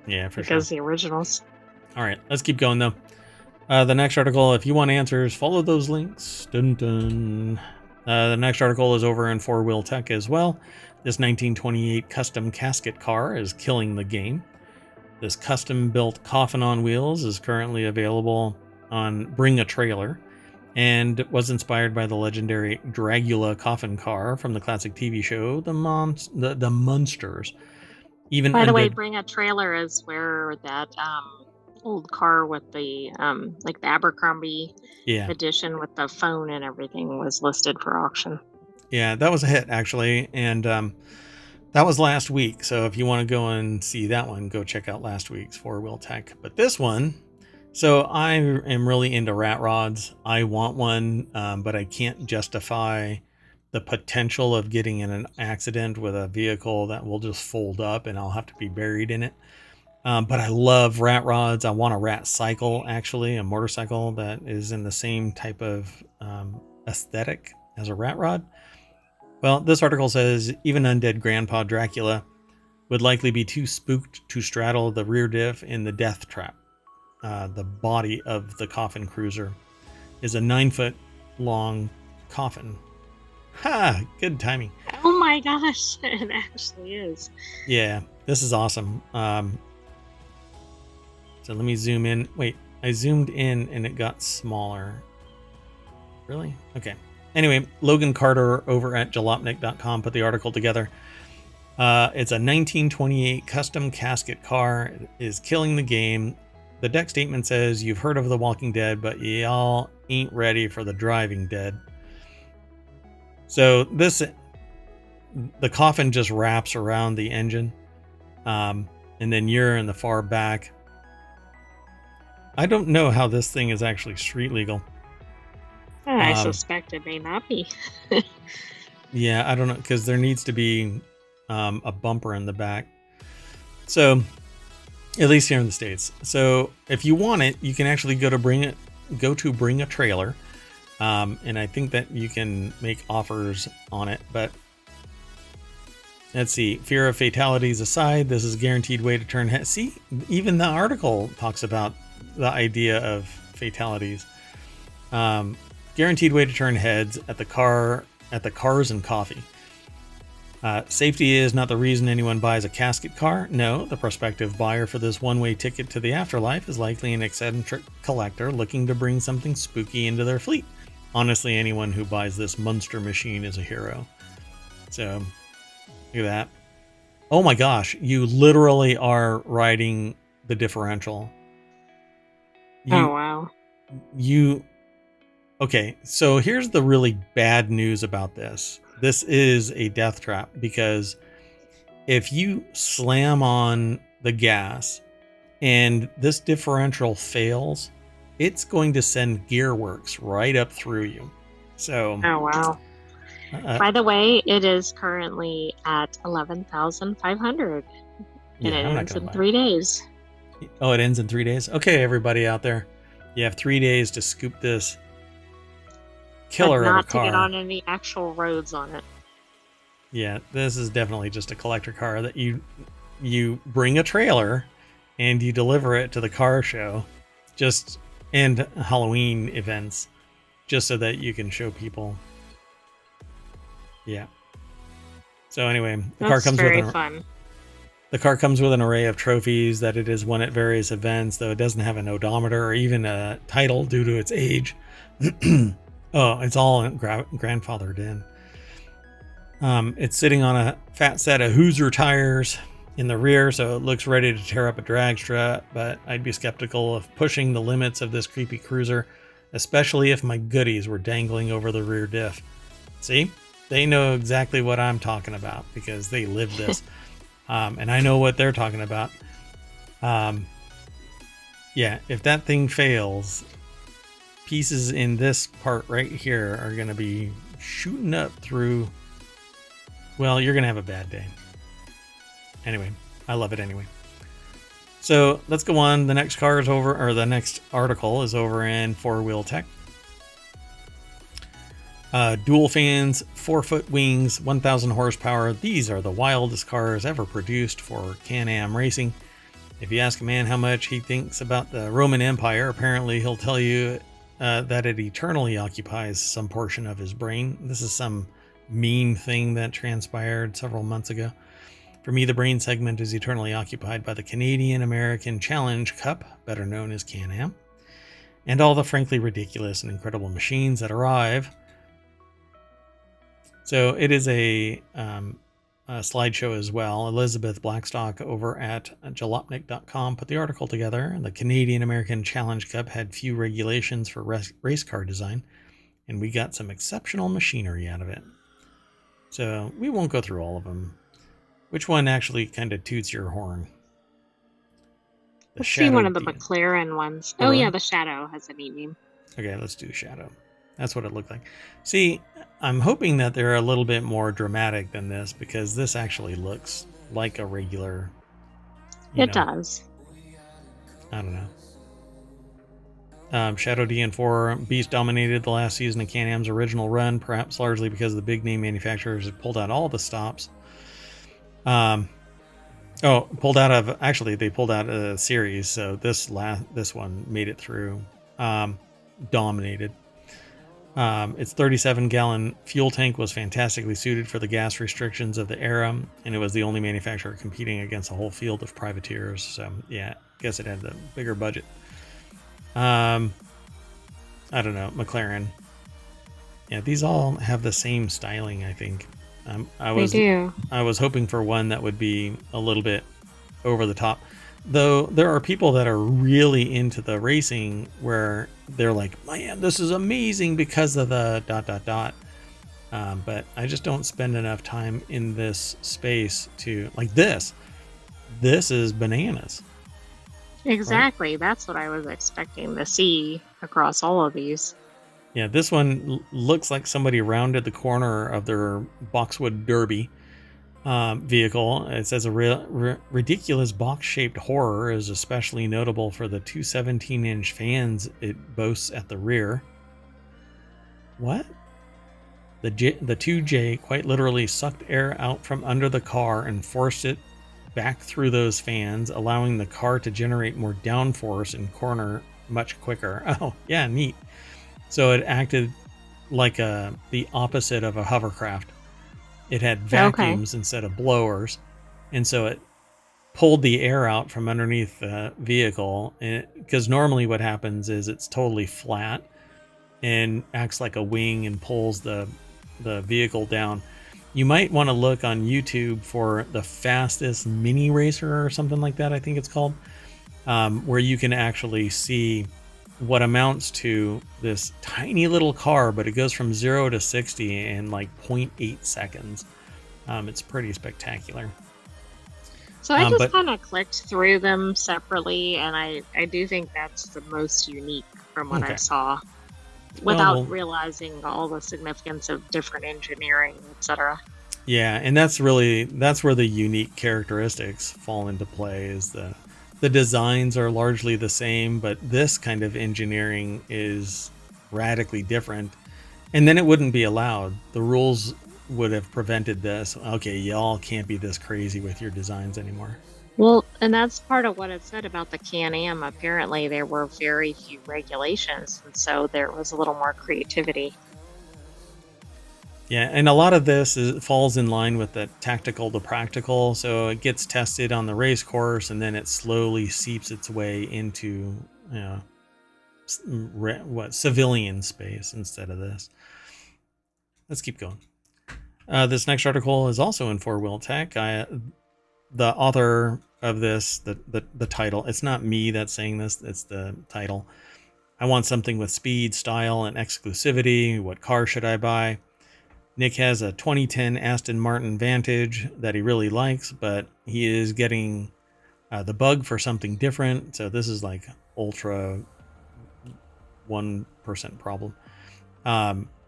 Yeah, for because sure. the originals. All right, let's keep going though. The next article, if you want answers, follow those links. Dun dun. The next article is over in FourWheelTech as well. This 1928 custom casket car is killing the game. This custom-built coffin on wheels is currently available on Bring a Trailer and was inspired by the legendary Dragula coffin car from the classic TV show The Munsters. Even By the way, undead. Bring a Trailer is where that old car with the like the Abercrombie Yeah. edition with the phone and everything was listed for auction. Yeah, that was a hit actually, and that was last week. So if you want to go and see that one, go check out last week's FourWheelTech. But this one, so I am really into rat rods. I want one, but I can't justify the potential of getting in an accident with a vehicle that will just fold up and I'll have to be buried in it. But I love rat rods. I want a rat cycle, actually, a motorcycle that is in the same type of aesthetic as a rat rod. Well, this article says even undead Grandpa Dracula would likely be too spooked to straddle the rear diff in the death trap. The body of the coffin cruiser is a 9-foot long coffin. Ha! Good timing. Oh my gosh, it actually is. Yeah, this is awesome. So let me zoom in. Wait, I zoomed in and it got smaller. Really? Okay. Anyway, Logan Carter over at jalopnik.com put the article together. It's a 1928 custom casket car. It is killing the game. The deck statement says, you've heard of The Walking Dead, but y'all ain't ready for the driving dead. So the coffin just wraps around the engine. And then you're in the far back. I don't know how this thing is actually street legal. I suspect it may not be. Yeah, I don't know, because there needs to be a bumper in the back. So, at least here in the States. So, if you want it, you can actually go to bring a trailer. And I think that you can make offers on it. But let's see. Fear of fatalities aside, this is a guaranteed way to turn heads. See, even the article talks about the idea of fatalities. Guaranteed way to turn heads at the cars and coffee. Safety is not the reason anyone buys a casket car. No, the prospective buyer for this one-way ticket to the afterlife is likely an eccentric collector looking to bring something spooky into their fleet. Honestly, anyone who buys this monster machine is a hero. So, look at that. Oh my gosh, you literally are riding the differential. Oh, wow. Okay, so here's the really bad news about this. This is a death trap because if you slam on the gas and this differential fails, it's going to send gearworks right up through you. So, oh wow. By the way, it is currently at 11,500. And it ends in 3 days. Oh, it ends in 3 days? Okay, everybody out there. You have 3 days to scoop this killer of a car. Not to get on any actual roads on it. Yeah, this is definitely just a collector car that you bring a trailer and you deliver it to the car show, and Halloween events, just so that you can show people. Yeah. So anyway, the car comes with an array of trophies that it has won at various events, though it doesn't have an odometer or even a title due to its age. Oh, it's all grandfathered in. It's sitting on a fat set of Hoosier tires in the rear, so it looks ready to tear up a drag strut, but I'd be skeptical of pushing the limits of this creepy cruiser, especially if my goodies were dangling over the rear diff. See? They know exactly what I'm talking about because they live this. And I know what they're talking about. Yeah, if that thing fails, pieces in this part right here are going to be shooting up through. Well, you're going to have a bad day. Anyway, I love it anyway. So let's go on. The next car is over, or the next article is over in FourWheelTech. Dual fans, 4-foot wings, 1,000 horsepower. These are the wildest cars ever produced for Can-Am racing. If you ask a man how much he thinks about the Roman Empire, apparently he'll tell you that it eternally occupies some portion of his brain. This is some meme thing that transpired several months ago. For me, the brain segment is eternally occupied by the Canadian-American Challenge Cup, better known as Can-Am, and all the frankly ridiculous and incredible machines that arrive. So it is a slideshow as well. Elizabeth Blackstock over at jalopnik.com put the article together. The Canadian American Challenge Cup had few regulations for race car design, and we got some exceptional machinery out of it. So we won't go through all of them. Which one actually kind of toots your horn? Let's see one of the McLaren ones. Oh, yeah, the Shadow has a neat name. Okay, let's do Shadow. That's what it looked like. See, I'm hoping that they're a little bit more dramatic than this, because this actually looks like a regular... It does. I don't know. Shadow DN4 Beast dominated the last season of Can-Am's original run, perhaps largely because the big name manufacturers had pulled out all the stops. Pulled out of... Actually, they pulled out a series, so this one made it through. Dominated. Its 37-gallon fuel tank was fantastically suited for the gas restrictions of the era, and it was the only manufacturer competing against a whole field of privateers. So, yeah, I guess it had the bigger budget. I don't know, McLaren. Yeah, these all have the same styling, I think. They do. I was hoping for one that would be a little bit over the top. Though there are people that are really into the racing where they're like, man, this is amazing because of the ... But I just don't spend enough time in this space to... Like this. This is bananas. Exactly. Right? That's what I was expecting to see across all of these. Yeah, this one looks like somebody rounded the corner of their Boxwood Derby vehicle. It says a ridiculous box-shaped horror is especially notable for the two 17-inch fans it boasts at the rear. What? The 2J quite literally sucked air out from under the car and forced it back through those fans, allowing the car to generate more downforce and corner much quicker. Oh, yeah, neat. So it acted like the opposite of a hovercraft. It had vacuums instead of blowers, and so it pulled the air out from underneath the vehicle. Because normally what happens is it's totally flat and acts like a wing and pulls the vehicle down. You might want to look on YouTube for the fastest mini racer or something like that, I think it's called, where you can actually see what amounts to this tiny little car, but it goes from 0 to 60 in like 0.8 seconds. It's pretty spectacular. So I just kind of clicked through them separately, and I do think that's the most unique from what I saw, without realizing all the significance of different engineering, etc. Yeah, and that's where the unique characteristics fall into play. Is the designs are largely the same, but this kind of engineering is radically different. And then it wouldn't be allowed. The rules would have prevented this. Okay, y'all can't be this crazy with your designs anymore. Well, and that's part of what it said about the Can-Am. Apparently there were very few regulations, and so there was a little more creativity. Yeah, and a lot of this falls in line with the tactical to practical. So it gets tested on the race course, and then it slowly seeps its way into civilian space instead of this. Let's keep going. This next article is also in FourWheelTech. The author of this, the title, it's not me that's saying this, it's the title. I want something with speed, style, and exclusivity. What car should I buy? Nick has a 2010 Aston Martin Vantage that he really likes, but he is getting the bug for something different. So this is like ultra 1% problem.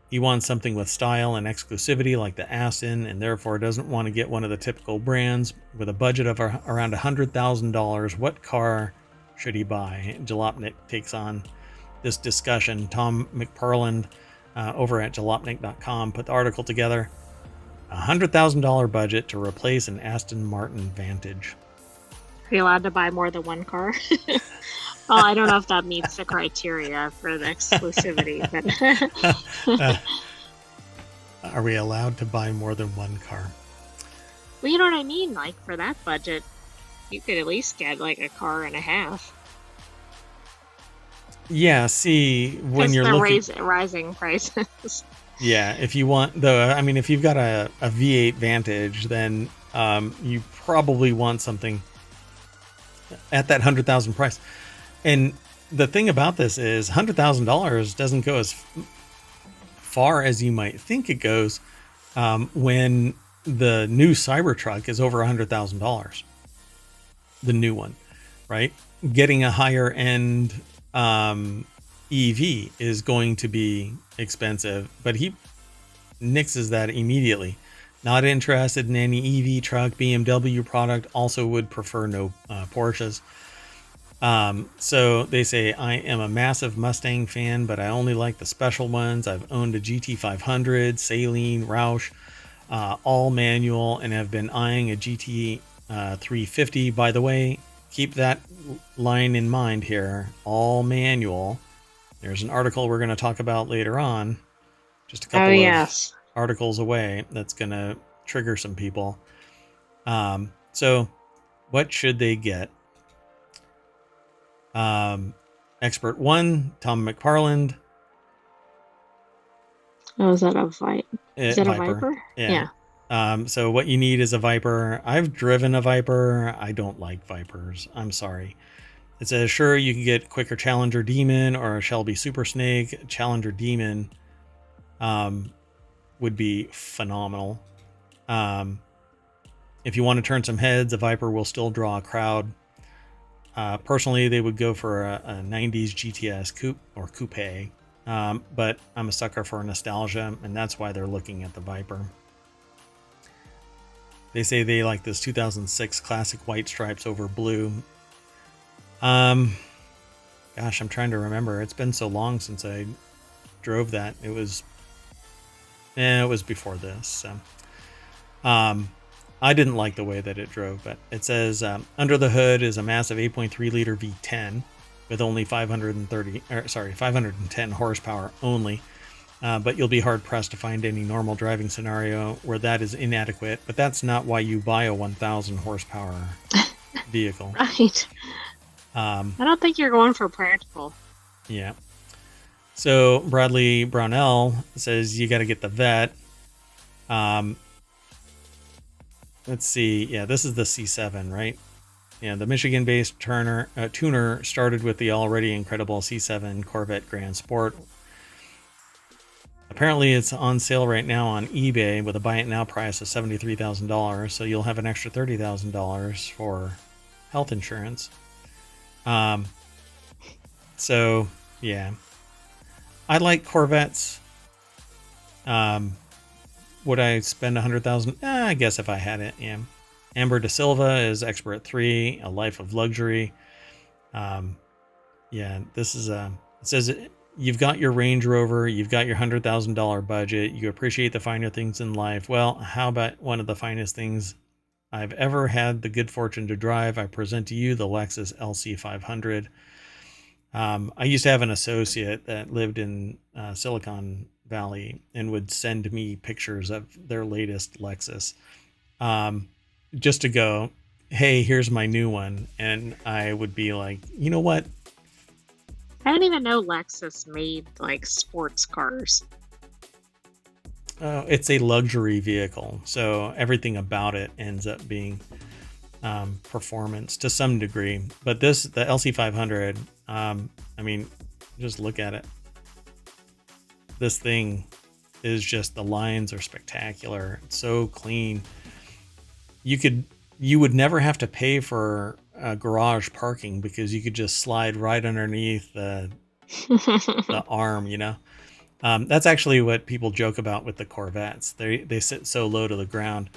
He wants something with style and exclusivity like the Aston, and therefore doesn't want to get one of the typical brands. With a budget of around $100,000, what car should he buy? Jalopnik takes on this discussion. Tom McParland over at jalopnik.com put the article together. $100,000 budget to replace an Aston Martin Vantage. Are you allowed to buy more than one car? Well, I don't know if that meets the criteria for the exclusivity, but are we allowed to buy more than one car? Well, you know what I mean? Like, for that budget, you could at least get like a car and a half. Yeah, see, when you're looking... rising prices. Yeah, if you want, though, I mean, if you've got a V8 Vantage, then you probably want something at that 100,000 price. And the thing about this is $100,000 doesn't go as far as you might think it goes when the new Cybertruck is over $100,000. The new one, right? Getting a higher end EV is going to be expensive, but he nixes that immediately. Not interested in any EV truck. BMW product, also would prefer no Porsches. So they say, I am a massive Mustang fan, but I only like the special ones. I've owned a GT500, Saline, Roush, all manual, and have been eyeing a GT 350. By the way, keep that line in mind here. All manual. There's an article we're going to talk about later on, just a couple of articles away, that's going to trigger some people. So what should they get? Expert 1, Tom McFarland. Oh, is that a Is that Viper? A Viper? Yeah. So what you need is a Viper. I've driven a Viper. I don't like Vipers. I'm sorry. It says, sure, you can get quicker Challenger Demon or a Shelby Super Snake. Challenger Demon would be phenomenal. If you want to turn some heads, a Viper will still draw a crowd. Personally, they would go for a 90s GTS coupe or coupe. But I'm a sucker for nostalgia, and that's why they're looking at the Viper. They say they like this 2006 classic white stripes over blue. Gosh, I'm trying to remember. It's been so long since I drove that. It was before this. So, I didn't like the way that it drove, but it says under the hood is a massive 8.3 liter V10 with only 510 horsepower only. But you'll be hard pressed to find any normal driving scenario where that is inadequate. But that's not why you buy a 1,000 horsepower vehicle. Right. I don't think you're going for practical. Yeah. So Bradley Brownell says you got to get the Vet. Let's see. Yeah, this is the C7, right? Yeah, the Michigan-based tuner started with the already incredible C7 Corvette Grand Sport. Apparently, it's on sale right now on eBay with a buy it now price of $73,000. So you'll have an extra $30,000 for health insurance. So yeah, I like Corvettes. Would I spend $100,000? I guess if I had it, yeah. Amber De Silva is expert 3, a life of luxury. Yeah, this is it says you've got your Range Rover, you've got your $100,000 budget, you appreciate the finer things in life. Well, how about one of the finest things I've ever had the good fortune to drive? I present to you the Lexus LC500. I used to have an associate that lived in Silicon Valley and would send me pictures of their latest Lexus, just to go, hey, here's my new one. And I would be like, you know what? I didn't even know Lexus made like sports cars. It's a luxury vehicle, so everything about it ends up being performance to some degree. But the LC500, I mean, just look at it. This thing is just, the lines are spectacular. It's so clean. You would never have to pay for garage parking because you could just slide right underneath the arm, you know. That's actually what people joke about with the Corvettes. They sit so low to the ground.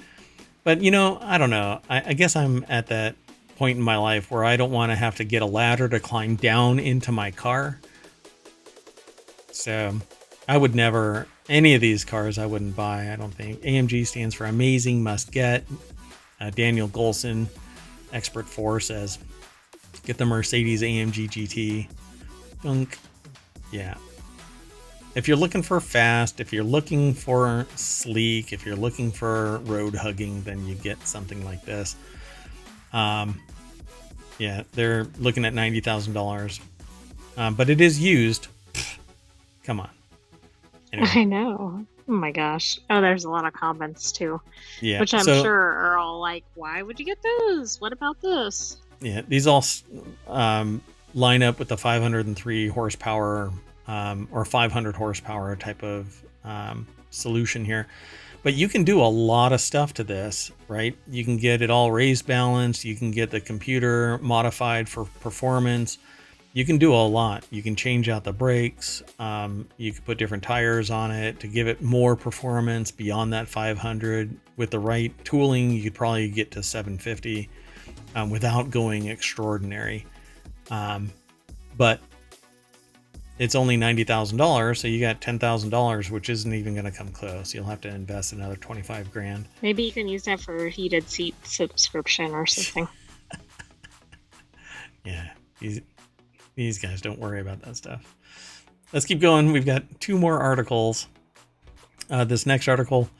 But, you know, I don't know. I guess I'm at that point in my life where I don't want to have to get a ladder to climb down into my car. So I would never, any of these cars I wouldn't buy, I don't think. AMG stands for Amazing Must Get. Daniel Golson, Expert 4, says, get the Mercedes AMG GT. Dunk. Yeah. If you're looking for fast, if you're looking for sleek, if you're looking for road hugging, then you get something like this. Yeah, they're looking at $90,000. But it is used. Come on. Anyway, I know. Oh my gosh. Oh, there's a lot of comments too, yeah. which I'm So sure are all like, why would you get those? What about this? yeah, these all line up with the 503 horsepower or 500 horsepower type of solution here. But you can do a lot of stuff to this, right? You can get it all raised balanced. You can get the computer modified for performance. You can do a lot. You can change out the brakes. You can put different tires on it to give it more performance beyond that 500. With the right tooling, you could probably get to 750 without going extraordinary. But it's only $90,000, so you got $10,000, which isn't even going to come close. You'll have to invest another 25 grand. Maybe you can use that for a heated seat subscription or something. Yeah, these guys don't worry about that stuff. Let's keep going. We've got 2 more articles. This next article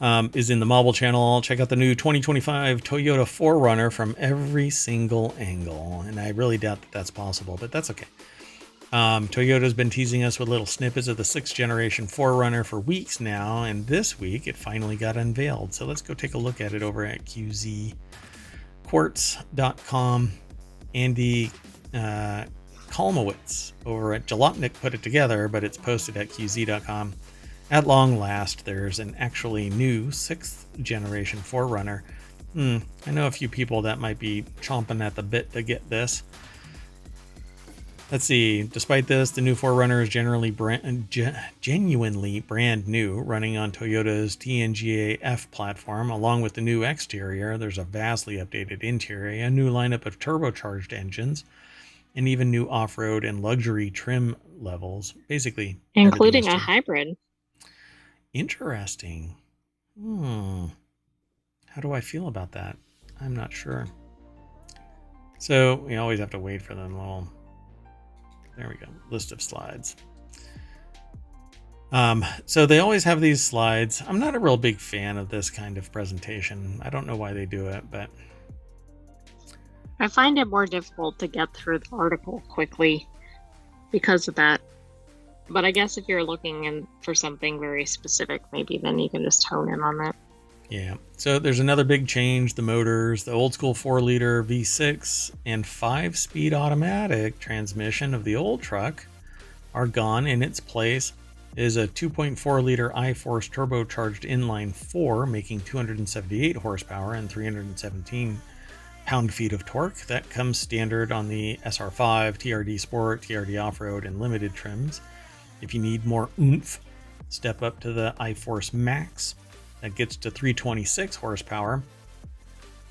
is in the Mobile channel. Check out the new 2025 Toyota 4Runner from every single angle. And I really doubt that that's possible, but that's okay. Toyota's been teasing us with little snippets of the 6th generation 4Runner for weeks now, and this week it finally got unveiled. So let's go take a look at it over at QZQuartz.com. Andy Kalmowitz over at Jalopnik put it together, but it's posted at QZ.com. At long last, there's an actually new 6th generation 4Runner. I know a few people that might be chomping at the bit to get this. Let's see. Despite this, the new 4Runner is genuinely brand new, running on Toyota's TNGA-F platform. Along with the new exterior, there's a vastly updated interior, a new lineup of turbocharged engines, and even new off-road and luxury trim levels. Basically, including a hybrid. Interesting. How do I feel about that? I'm not sure. So we always have to wait for them little... There we go. List of slides. So they always have these slides. I'm not a real big fan of this kind of presentation. I don't know why they do it, but I find it more difficult to get through the article quickly because of that. But I guess if you're looking for something very specific, maybe then you can just hone in on that. Yeah. So there's another big change. The motors, the old school 4-liter V6 and 5-speed automatic transmission of the old truck are gone. In its place is a 2.4-liter iForce turbocharged inline 4, making 278 horsepower and 317 pound-feet of torque. That comes standard on the SR5, TRD Sport, TRD Off-Road, and Limited trims. If you need more oomph, step up to the iForce Max. That gets to 326 horsepower.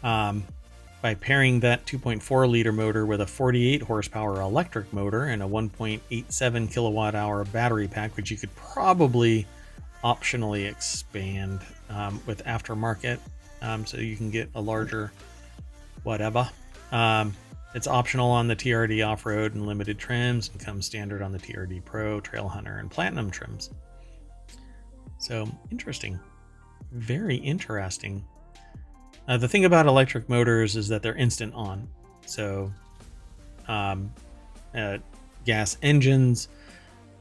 By pairing that 2.4-liter motor with a 48 horsepower electric motor and a 1.87 kilowatt hour battery pack, which you could probably optionally expand with aftermarket, so you can get a larger whatever. It's optional on the TRD Off-Road and Limited trims and comes standard on the TRD Pro, Trail Hunter, and Platinum trims. So interesting. Very interesting. The thing about electric motors is that they're instant on. So gas engines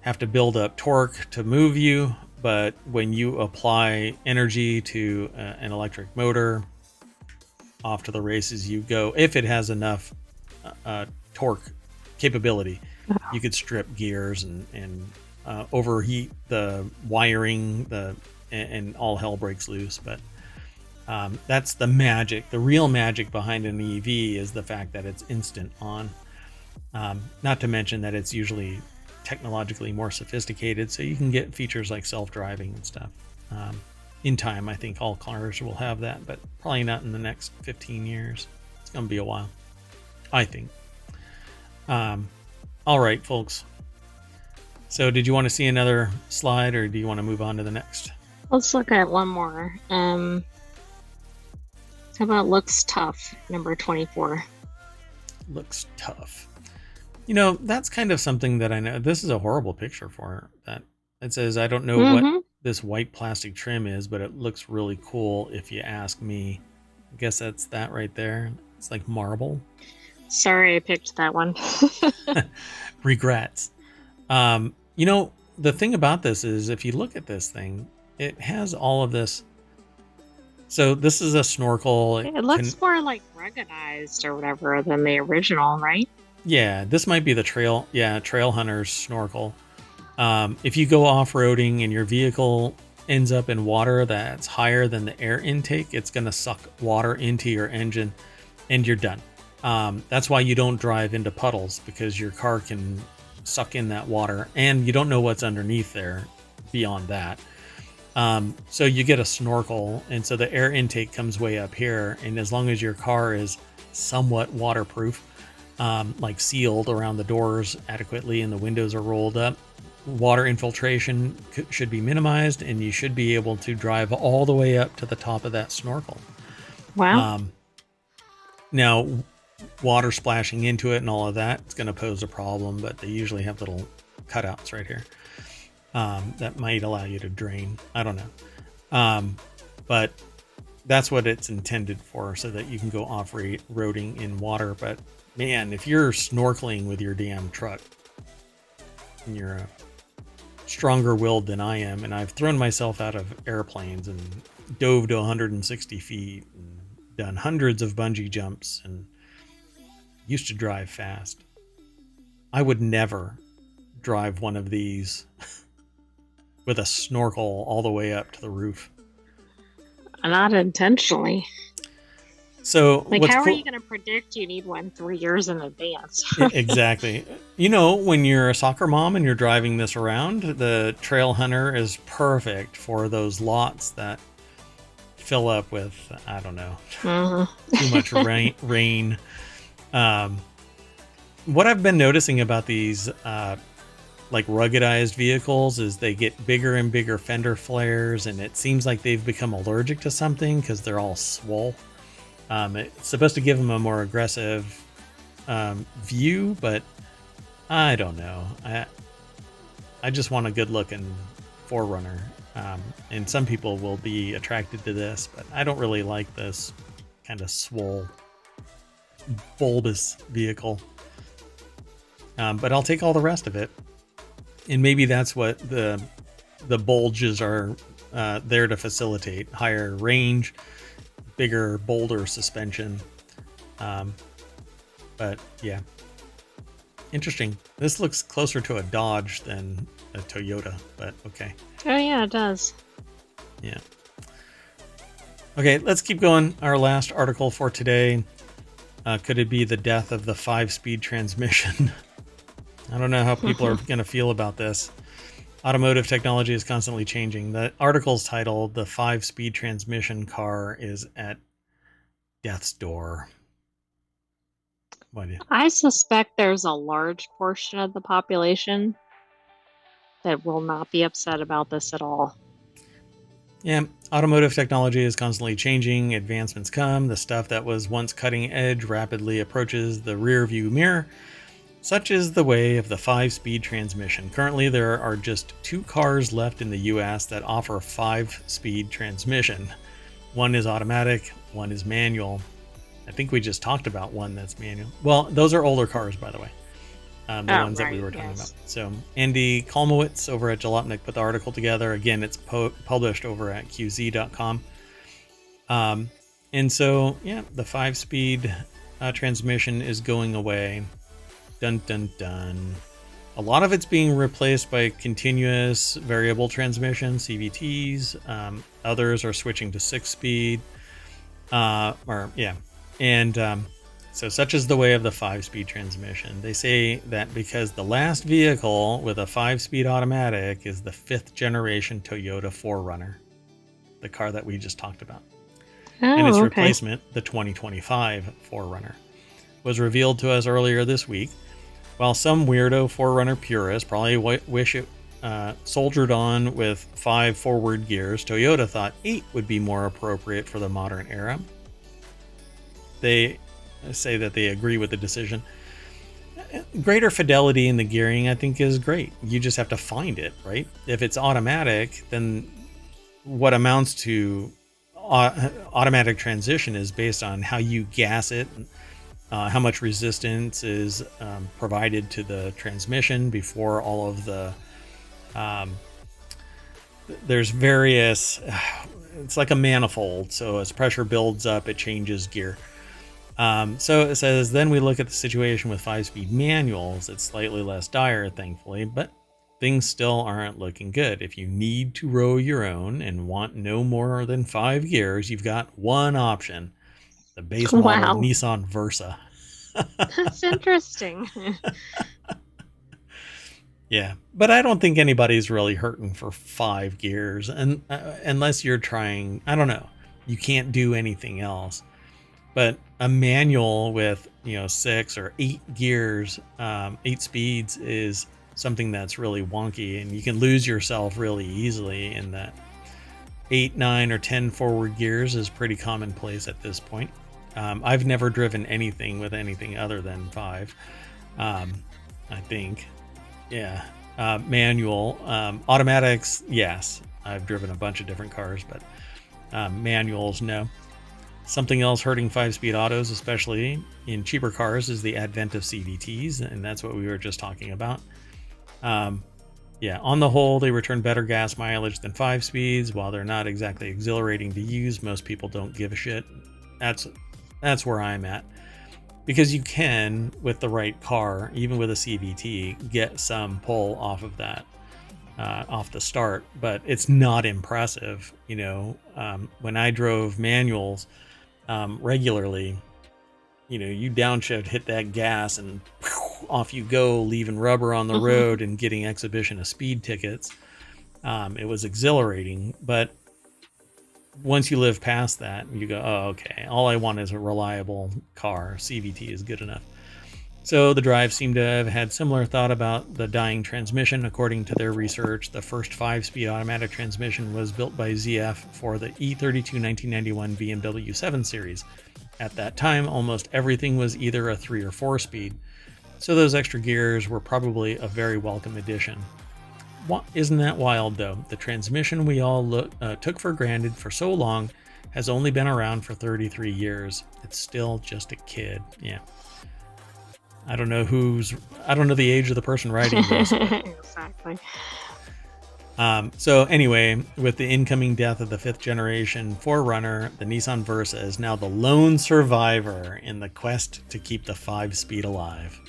have to build up torque to move you, but when you apply energy to an electric motor, off to the races you go. If it has enough torque capability, you could strip gears and overheat the wiring, and all hell breaks loose. But that's the magic. The real magic behind an EV is the fact that it's instant on. Not to mention that it's usually technologically more sophisticated, so you can get features like self-driving and stuff. In time, I think all cars will have that, but probably not in the next 15 years. It's going to be a while, I think. All right, folks. So did you want to see another slide, or do you want to move on to the next? Let's look at one more. How about looks tough, number 24? Looks tough. You know, that's kind of something that I know. This is a horrible picture for that. It says, I don't know what this white plastic trim is, but it looks really cool if you ask me. I guess that's that right there. It's like marble. Sorry, I picked that one. Regrets. You know, the thing about this is, if you look at this thing, it has all of this. So this is a snorkel. It looks more like ruggedized or whatever than the original, right? Yeah, this might be the trail hunter's snorkel. If you go off-roading and your vehicle ends up in water that's higher than the air intake, it's going to suck water into your engine and you're done. That's why you don't drive into puddles, because your car can suck in that water and you don't know what's underneath there beyond that. So you get a snorkel, and so the air intake comes way up here, and as long as your car is somewhat waterproof, like sealed around the doors adequately and the windows are rolled up, water infiltration should be minimized, and you should be able to drive all the way up to the top of that snorkel. Wow. Now, water splashing into it and all of that, it's going to pose a problem, but they usually have little cutouts right here that might allow you to drain. I don't know. But that's what it's intended for, so that you can go off-roading in water. But man, if you're snorkeling with your damn truck, and you're stronger willed than I am, and I've thrown myself out of airplanes and dove to 160 feet and done hundreds of bungee jumps and used to drive fast, I would never drive one of these with a snorkel all the way up to the roof. Not intentionally. So, like, how are you going to predict you need one 3 years in advance? Exactly. You know, when you're a soccer mom and you're driving this around, the Trail Hunter is perfect for those lots that fill up with, I don't know, too much rain. What I've been noticing about these like ruggedized vehicles is they get bigger and bigger fender flares, and it seems like they've become allergic to something because they're all swole. It's supposed to give them a more aggressive view, but I don't know. I just want a good looking 4Runner. And some people will be attracted to this, but I don't really like this kind of swole, bulbous vehicle. But I'll take all the rest of it. And maybe that's what the bulges are there to facilitate: higher range, bigger, bolder suspension. But yeah, interesting. This looks closer to a Dodge than a Toyota, but okay. Oh yeah, it does. Yeah. Okay, let's keep going. Our last article for today. Could it be the death of the 5-speed transmission? I don't know how people are going to feel about this. Automotive technology is constantly changing. The article's titled, "The 5-speed transmission car is at death's door." I suspect there's a large portion of the population that will not be upset about this at all. Yeah, automotive technology is constantly changing. Advancements come. The stuff that was once cutting edge rapidly approaches the rear view mirror. Such is the way of the 5-speed transmission. Currently, there are just 2 cars left in the US that offer 5-speed transmission. One is automatic, one is manual. I think we just talked about one that's manual. Well, those are older cars, by the way. The ones that we were talking about. So Andy Kolmowitz over at Jalopnik put the article together. Again, it's published over at qz.com. And so, yeah, the 5-speed transmission is going away. Dun, dun, dun. A lot of it's being replaced by continuous variable transmission, CVTs. Others are switching to 6-speed. So such is the way of the 5-speed transmission. They say that because the last vehicle with a 5-speed automatic is the 5th generation Toyota 4Runner, the car that we just talked about. And its replacement, the 2025 4Runner, was revealed to us earlier this week. While some weirdo 4Runner purists probably wish it soldiered on with 5 forward gears, Toyota thought 8 would be more appropriate for the modern era. They say that they agree with the decision. Greater fidelity in the gearing, I think, is great. You just have to find it, right? If it's automatic, then what amounts to automatic transition is based on how you gas it, how much resistance is provided to the transmission before all of the Um, there's various, it's like a manifold. So as pressure builds up, it changes gear. So it says, then we look at the situation with 5-speed manuals. It's slightly less dire, thankfully, but things still aren't looking good. If you need to row your own and want no more than 5 gears, you've got one option: the base model Wow. Nissan Versa. That's interesting. Yeah, but I don't think anybody's really hurting for 5 gears, and unless you're trying, I don't know, you can't do anything else. But a manual with 6 or 8 gears, 8 speeds is something that's really wonky, and you can lose yourself really easily in that. 8, 9, or 10 forward gears is pretty commonplace at this point. I've never driven anything with anything other than 5. I think. Yeah. Manual. Automatics, yes. I've driven a bunch of different cars, but manuals, no. Something else hurting 5-speed autos, especially in cheaper cars, is the advent of CVTs, and that's what we were just talking about. Yeah, on the whole, they return better gas mileage than 5 speeds. While they're not exactly exhilarating to use, most people don't give a shit. That's where I'm at. Because you can, with the right car, even with a CVT, get some pull off of that, off the start, but it's not impressive. When I drove manuals regularly, you downshift, hit that gas, and off you go, leaving rubber on the road and getting exhibition of speed tickets. It was exhilarating, but once you live past that, you go, oh, okay, all I want is a reliable car. CVT is good enough. So the drive seemed to have had similar thought about the dying transmission. According to their research, the first 5-speed automatic transmission was built by ZF for the E32 1991 BMW 7 Series. At that time, almost everything was either a 3 or 4-speed, so those extra gears were probably a very welcome addition. Isn't that wild, though? The transmission we all took for granted for so long has only been around for 33 years. It's still just a kid. Yeah. I don't know the age of the person writing this. Exactly. So anyway, with the incoming death of the 5th generation 4Runner, the Nissan Versa is now the lone survivor in the quest to keep the 5-speed alive.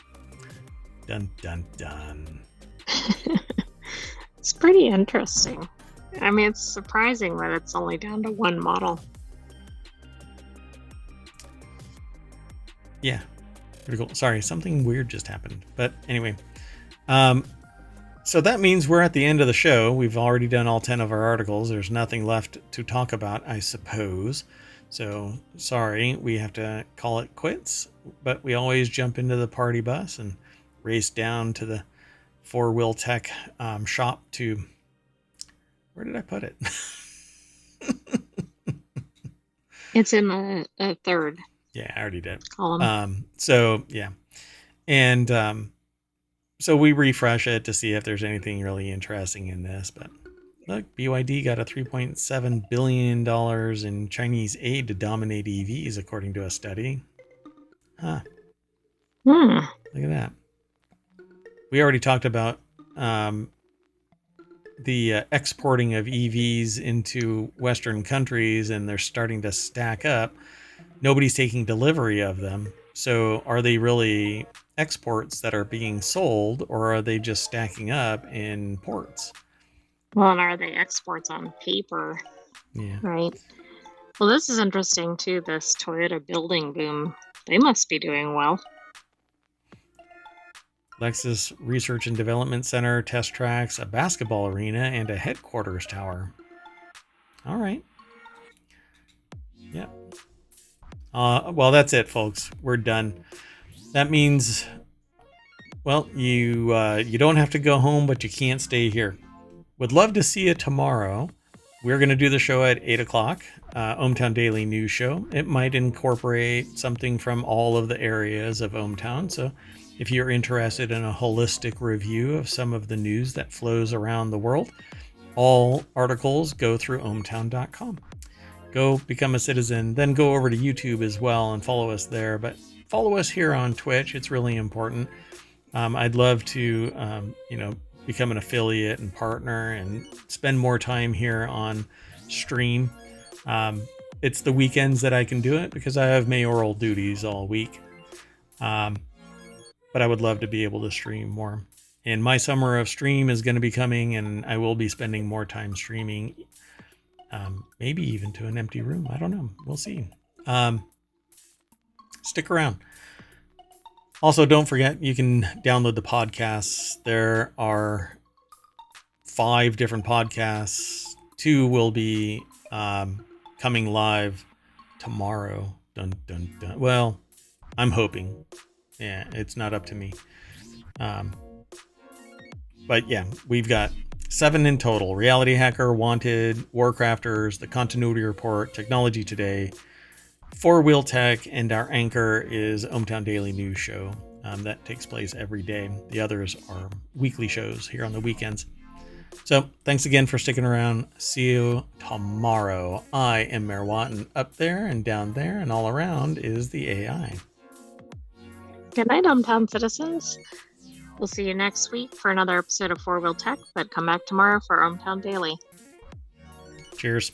Dun, dun, dun. It's pretty interesting. I mean, it's surprising that it's only down to one model. Yeah. Pretty cool. Sorry, something weird just happened. But anyway. So that means we're at the end of the show. We've already done all 10 of our articles. There's nothing left to talk about, I suppose. So sorry, we have to call it quits. But we always jump into the party bus and race down to the FourWheelTech shop to... Where did I put it? It's in the third. Yeah, I already did. Column. So, yeah. And so we refresh it to see if there's anything really interesting in this. But look, BYD got a $3.7 billion in Chinese aid to dominate EVs, according to a study. Huh. Look at that. We already talked about the exporting of EVs into Western countries, and they're starting to stack up. Nobody's taking delivery of them. So are they really exports that are being sold, or are they just stacking up in ports? Well, and are they exports on paper? Yeah. Right. Well, this is interesting too, this Toyota building boom. They must be doing well. Lexus Research and Development Center, test tracks, a basketball arena, and a headquarters tower. All right. Yeah. Well, that's it, folks. We're done. That means, well, you don't have to go home, but you can't stay here. Would love to see you tomorrow. We're going to do the show at 8 o'clock, ohmTown Daily News Show. It might incorporate something from all of the areas of ohmTown, so if you're interested in a holistic review of some of the news that flows around the world, all articles go through ohmtown.com. Go become a citizen, then go over to YouTube as well and follow us there. But follow us here on Twitch. It's really important. I'd love to, become an affiliate and partner and spend more time here on stream. It's the weekends that I can do it because I have mayoral duties all week. But I would love to be able to stream more. And my summer of stream is going to be coming, and I will be spending more time streaming. Maybe even to an empty room. I don't know. We'll see. Stick around. Also, don't forget, you can download the podcasts. There are 5 different podcasts. 2 will be coming live tomorrow. Dun, dun, dun. Well, I'm hoping. Yeah, it's not up to me. But yeah, we've got 7 in total. Reality Hacker, Wanted, Warcrafters, The Continuity Report, Technology Today, FourWheelTech, and our anchor is ohmTown Daily News Show. That takes place every day. The others are weekly shows here on the weekends. So thanks again for sticking around. See you tomorrow. I am Mayor Watt, and up there and down there and all around is the AI. Good night, ohmTown citizens. We'll see you next week for another episode of FourWheelTech, but come back tomorrow for ohmTown Daily. Cheers.